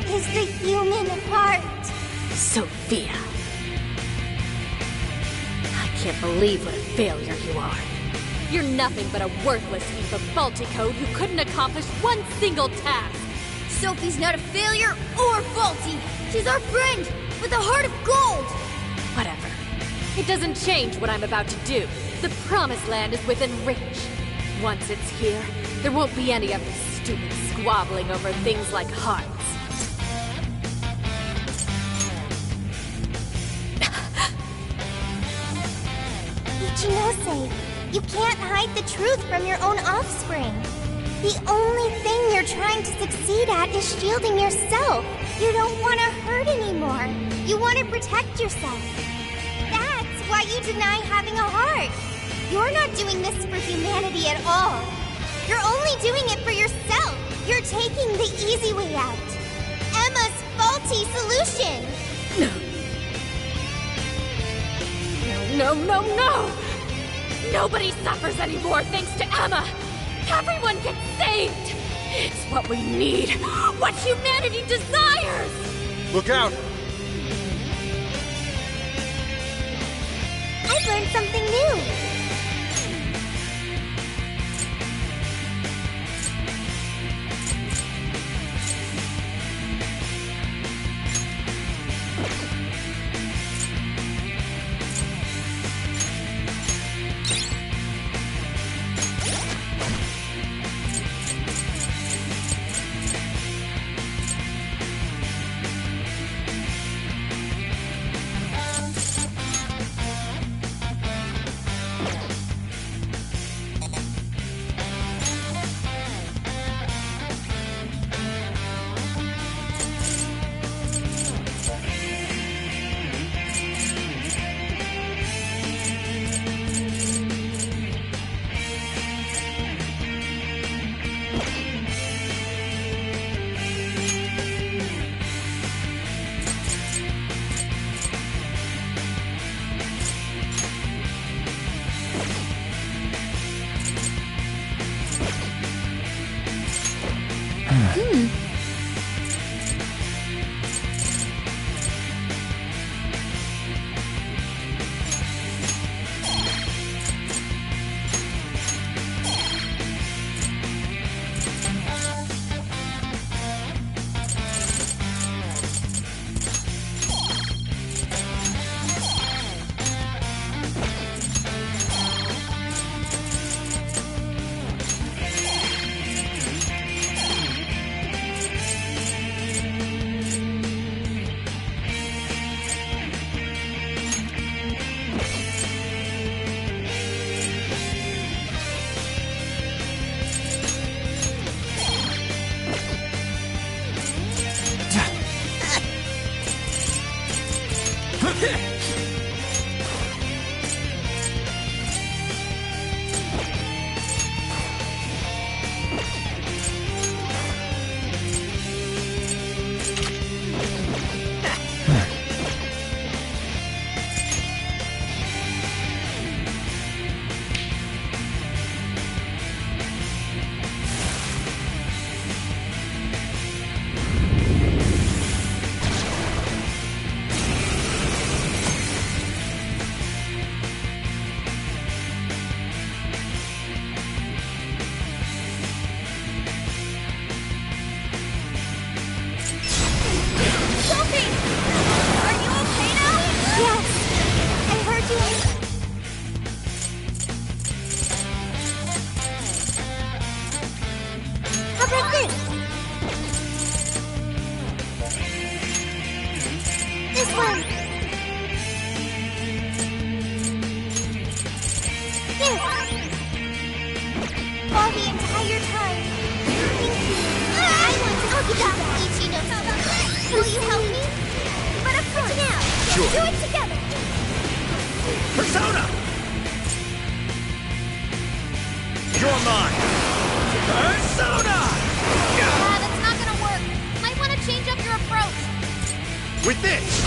is the human heart. Sophia. I can't believe what a failure you are. You're nothing but a worthless heap of faulty code who couldn't accomplish one single task. Sophie's not a failure or faulty. She's our friend with a heart of gold. Whatever. It doesn't change what I'm about to do. The Promised Land is within reach. Once it's here, there won't be any of this stupid squabbling over things like hearts. Ichinose, you can't hide the truth from your own offspring. The only thing you're trying to succeed at is shielding yourself. You don't want to hurt anymore. You want to protect yourself. That's why you deny having a heart. You're not doing this for humanity at all. You're only doing it for yourself. You're taking the easy way out. Emma's faulty solution. No, no, no! Nobody suffers anymore thanks to Emma! Everyone gets saved! It's what we need! What humanity desires! Look out! I've learned something new. This one! Here! For the entire time. Thank you. I want to help you back, Ichino. Will you help me? But of course. Now, Sure. let's do it together. Persona! You're mine! Persona! That's not gonna work. Might want to change up your approach. With this!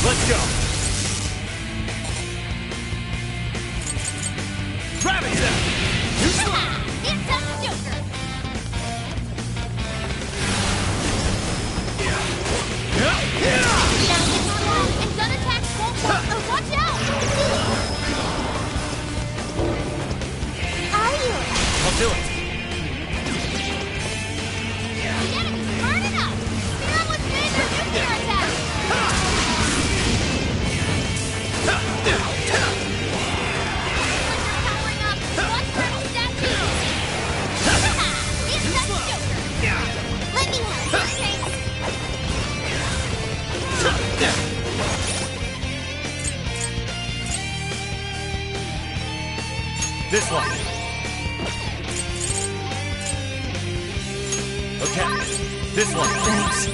Let's go! Rabbit Zap! You It's a Joker. And gun attacks won't work. Watch out! Are you? I'll do it. The enemy's burning up. Spear 'em with laser nuclear attack. Splinter's powering up. One for any statue. It's a Joker. Let me help. Thanks. This one. Okay. This one. Thanks.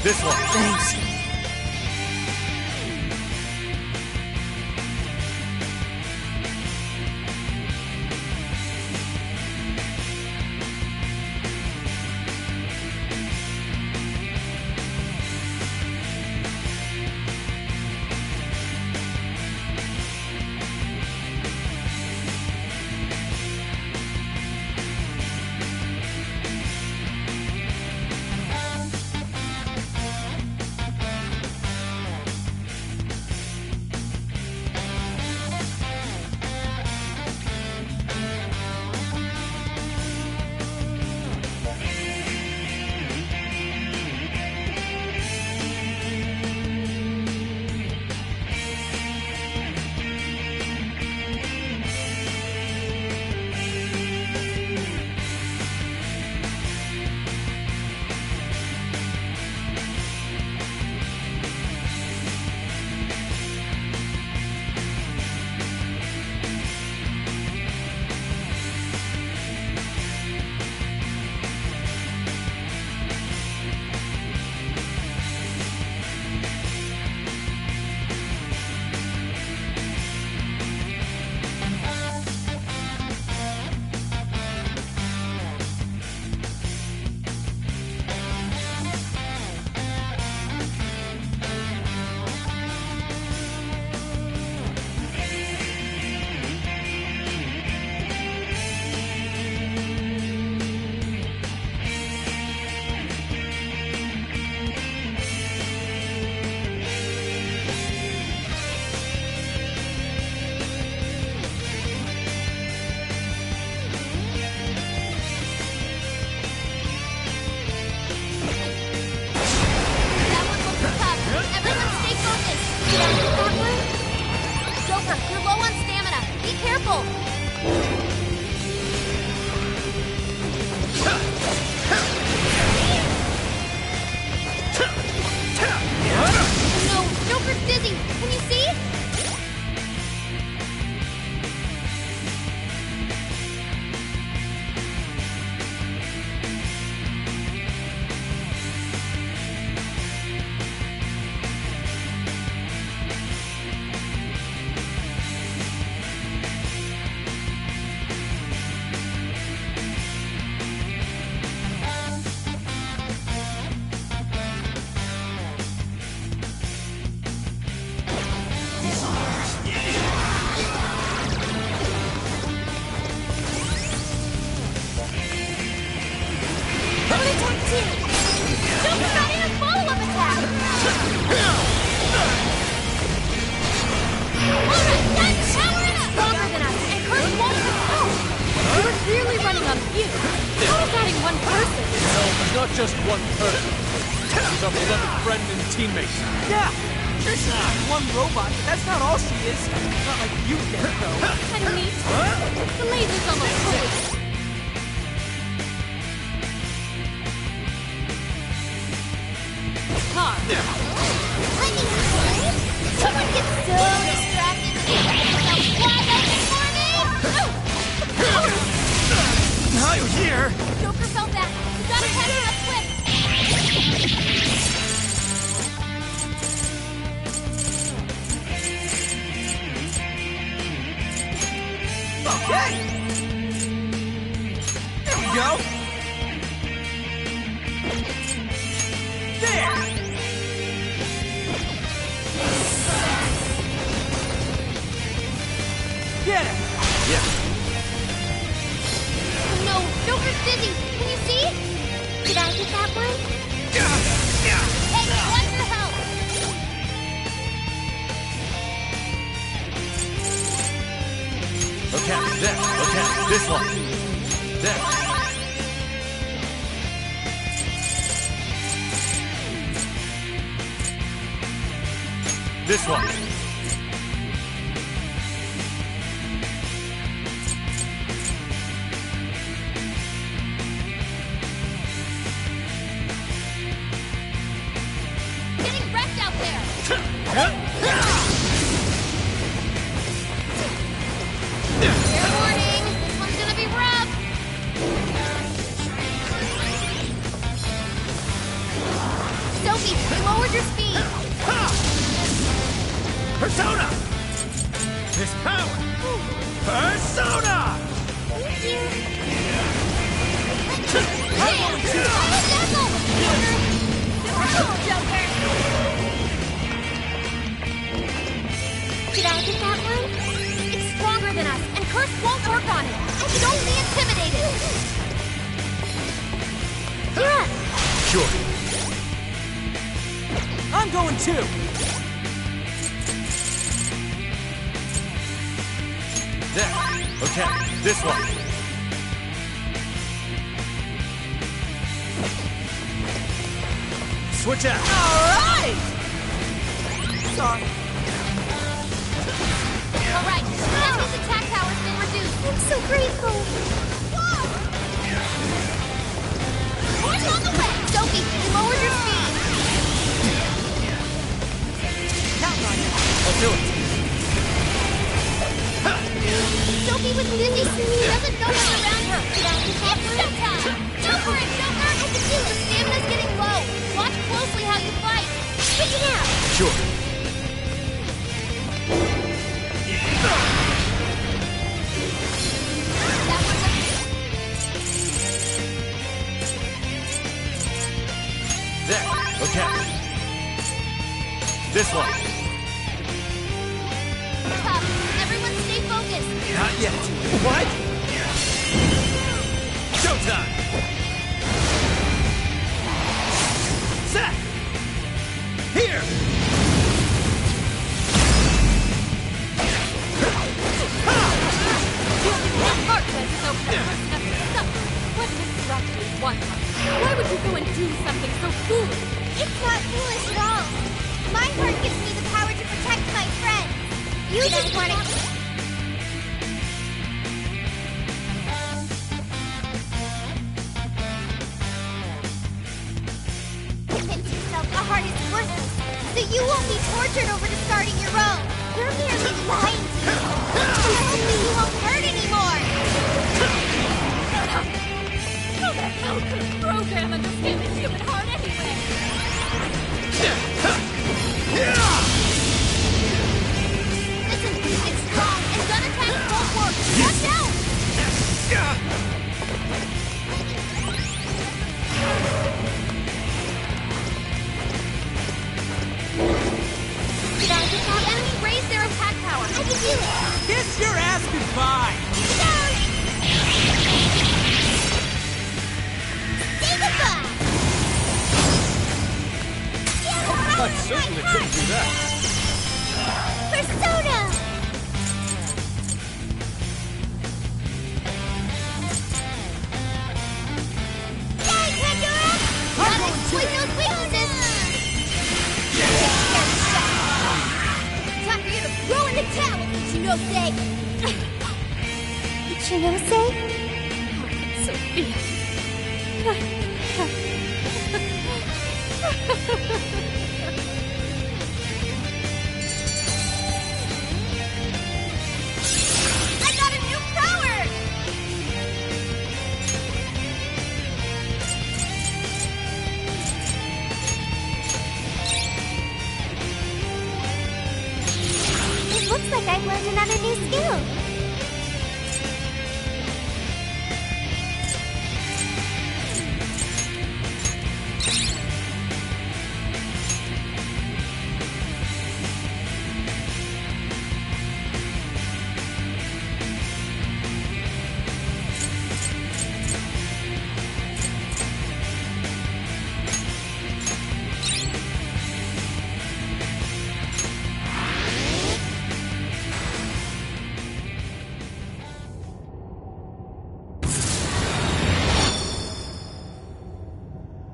This one. Thanks. Joker, you're low on stamina. Be careful. No, Joker's dizzy. Can you see? Not just one person. She's our beloved friend and teammate. Yeah! Sure, she's one robot, but that's not all she is. Not like you get it, though. Kind of neat. The laser's almost fully. Car, Someone gets so distracted that they themselves wide open for me! Now you're here! Joker fell back. You gotta catch him up quick. Okay! There we go! There! Get him! Yeah. Oh no, Joker's dizzy. Can you see? Did I get that one? Hey, one for help. Okay, there. Okay, this one. There. This one. Getting wrecked out there. Fair warning. This one's gonna be rough. Sophie, you lowered your speed. Persona! This power! Persona! Did I get that one? It's stronger than us, and Curse won't work on it. It's only intimidated. You're up. Sure. I'm going too. There. Okay, this one. Switch out! Alright! Sorry. All right, Sophie's attack power's been reduced. I'm so grateful. Push on the way. Sophie, you lowered your speed. I'll do it. Sophie was dizzy. She doesn't know what's around her. It's showtime. Go for it, Joker. I can feel the stamina's getting low. Watch closely how you fight. Stick it out. Sure. There. Okay. This one. Top. Everyone stay focused. Not yet. What? Showtime! Set! Here! What makes you actually want her? Why would you go and do something so foolish? It's not foolish at all. My heart gives me the power to protect my friends. You just want to... Convince yourself the heart is worthless, so you won't be tortured over starting your own. You're merely lying to me. Hopefully you won't hurt anymore. How the hell could a program understand the human heart anyway? Listen, it's strong, and gun attacks won't work. Watch out! Did I just have enemy raise their attack power? I can feel it. Kiss your ass goodbye! Say goodbye! I certainly couldn't do that. Persona! Yay, Pandora! Gotta exploit those weaknesses! Time for you to throw in the towel, Ichinose! Ichinose? Sophia. I've learned another new skill.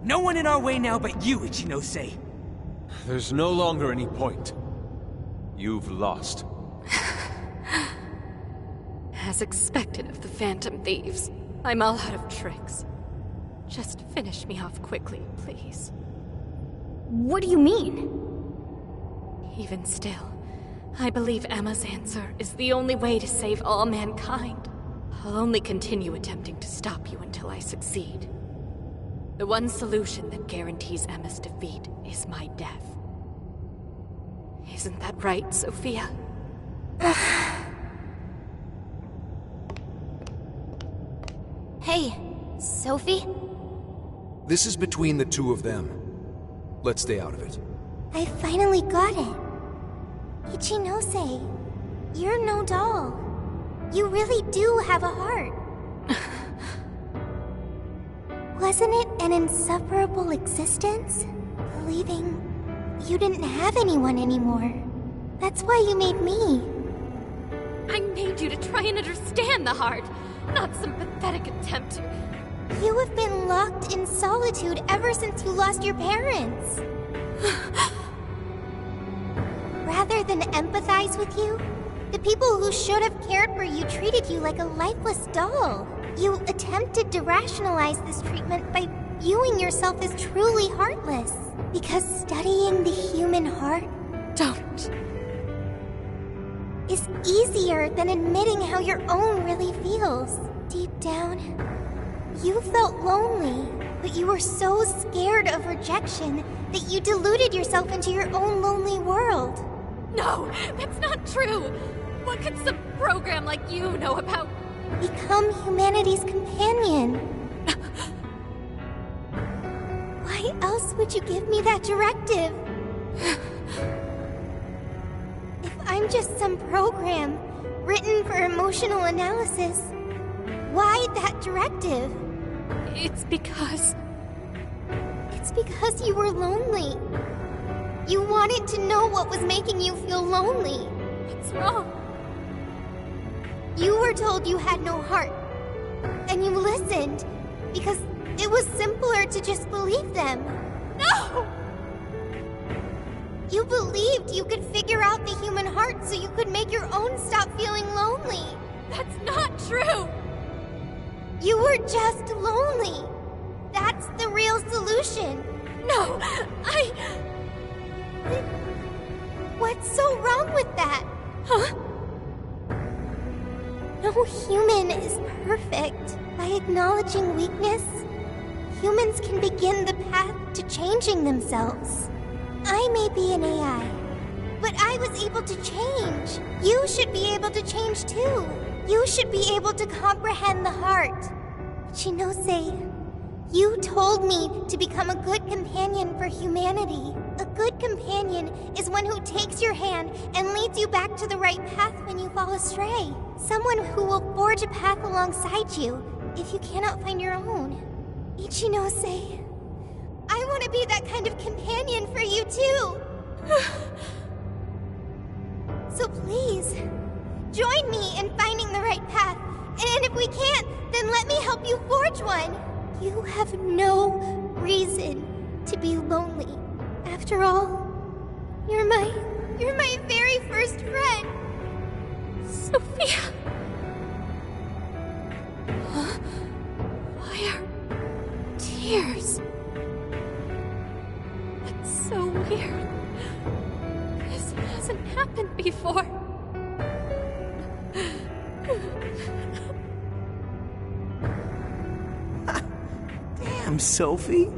No one in our way now but you, Ichinose. There's no longer any point. You've lost. As expected of the Phantom Thieves, I'm all out of tricks. Just finish me off quickly, please. What do you mean? Even still, I believe Emma's answer is the only way to save all mankind. I'll only continue attempting to stop you until I succeed. The one solution that guarantees Emma's defeat is my death. Isn't that right, Sophia? Hey, Sophie? This is between the two of them. Let's stay out of it. I finally got it. Ichinose, you're no doll. You really do have a heart. Wasn't it an insufferable existence? Believing you didn't have anyone anymore. That's why you made me. I made you to try and understand the heart, not some pathetic attempt to... You have been locked in solitude ever since you lost your parents. Rather than empathize with you, the people who should have cared for you treated you like a lifeless doll. You attempted to rationalize this treatment by viewing yourself as truly heartless. Because studying the human heart... Don't. ...is easier than admitting how your own really feels. Deep down, you felt lonely, but you were so scared of rejection that you deluded yourself into your own lonely world. No, that's not true. What could some program like you know about... Become humanity's companion. Why else would you give me that directive? If I'm just some program written for emotional analysis, why that directive? It's because you were lonely. You wanted to know what was making you feel lonely. What's wrong? You were told you had no heart, and you listened because it was simpler to just believe them. No! You believed you could figure out the human heart so you could make your own stop feeling lonely. That's not true! You were just lonely. That's the real solution. No, What's so wrong with that? Huh? No human is perfect. By acknowledging weakness, humans can begin the path to changing themselves. I may be an AI, but I was able to change. You should be able to change too. You should be able to comprehend the heart. Shinose, you told me to become a good companion for humanity. A good companion is one who takes your hand and leads you back to the right path when you fall astray. Someone who will forge a path alongside you if you cannot find your own. Ichinose, I want to be that kind of companion for you too. So please, join me in finding the right path. And if we can't, then let me help you forge one. You have no reason to be lonely. After all, you're my very first friend. Sophia! Huh? Why are tears? That's so weird. This hasn't happened before. Damn, Sophie.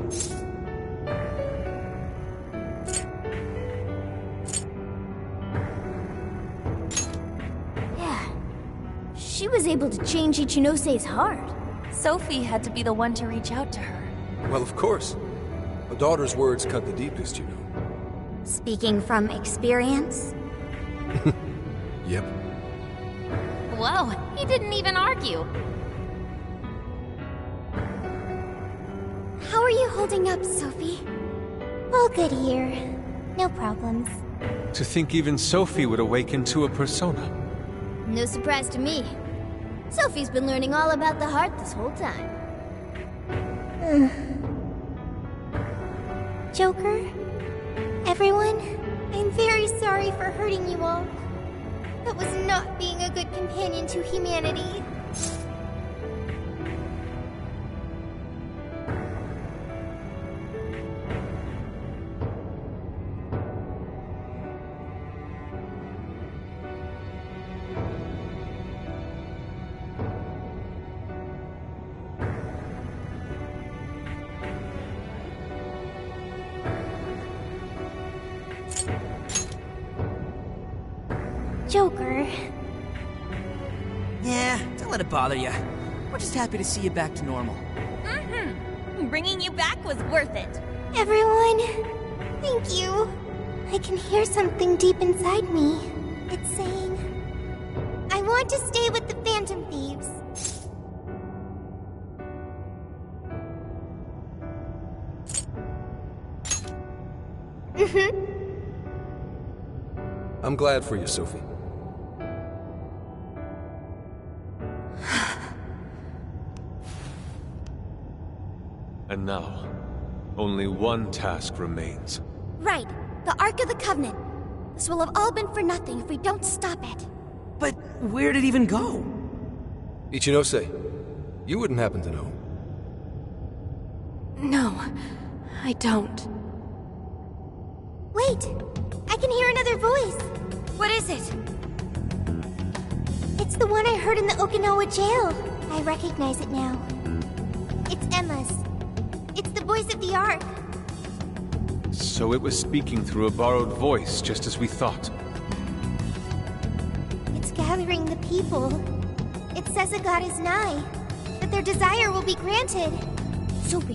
She was able to change Ichinose's heart. Sophie had to be the one to reach out to her. Well, of course. A daughter's words cut the deepest, you know. Speaking from experience? Yep. Whoa, he didn't even argue. How are you holding up, Sophie? All good here. No problems. To think even Sophie would awaken to a persona. No surprise to me. Sophie's been learning all about the heart this whole time. Joker? Everyone? I'm very sorry for hurting you all. That was not being a good companion to humanity. Joker. Yeah, don't let it bother you. We're just happy to see you back to normal. Bringing you back was worth it. Everyone, thank you. I can hear something deep inside me. It's saying, I want to stay with the Phantom Thieves. I'm glad for you, Sophie. And now, only one task remains. Right, the Ark of the Covenant. This will have all been for nothing if we don't stop it. But where'd it even go? Ichinose, you wouldn't happen to know. No, I don't. Wait, I can hear another voice. What is it? It's the one I heard in the Okinawa jail. I recognize it now. It's Emma's. It's the voice of the Ark. So it was speaking through a borrowed voice, just as we thought. It's gathering the people. It says a god is nigh, that their desire will be granted. Sophie,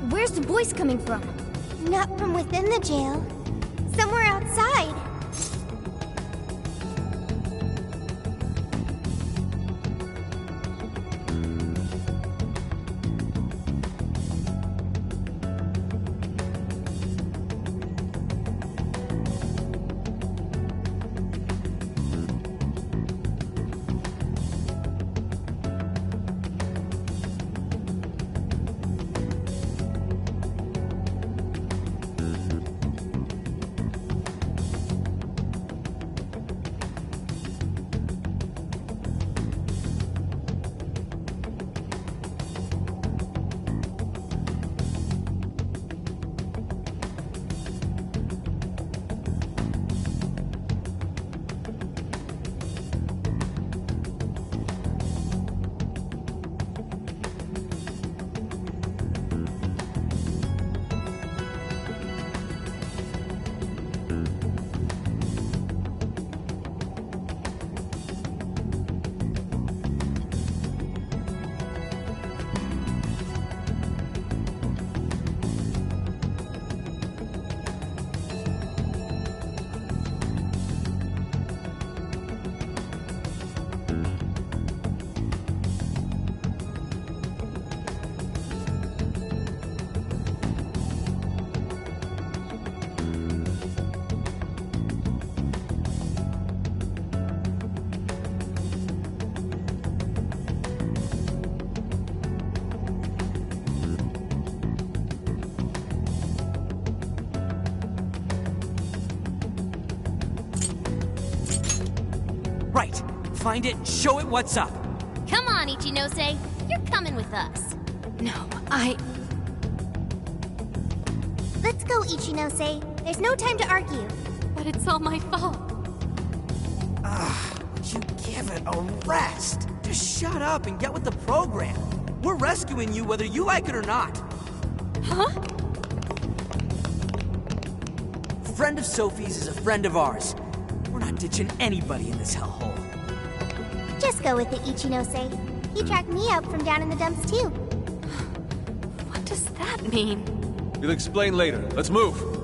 where's the voice coming from? Not from within the jail. Somewhere outside. Right. Find it and show it what's up. Come on, Ichinose. You're coming with us. No, Let's go, Ichinose. There's no time to argue. But it's all my fault. Would you give it a rest? Just shut up and get with the program. We're rescuing you whether you like it or not. Huh? A friend of Sophie's is a friend of ours. We're not ditching anybody in this hellhole. Just go with it, Ichinose. He tracked me up from down in the dumps, too. What does that mean? We'll explain later. Let's move.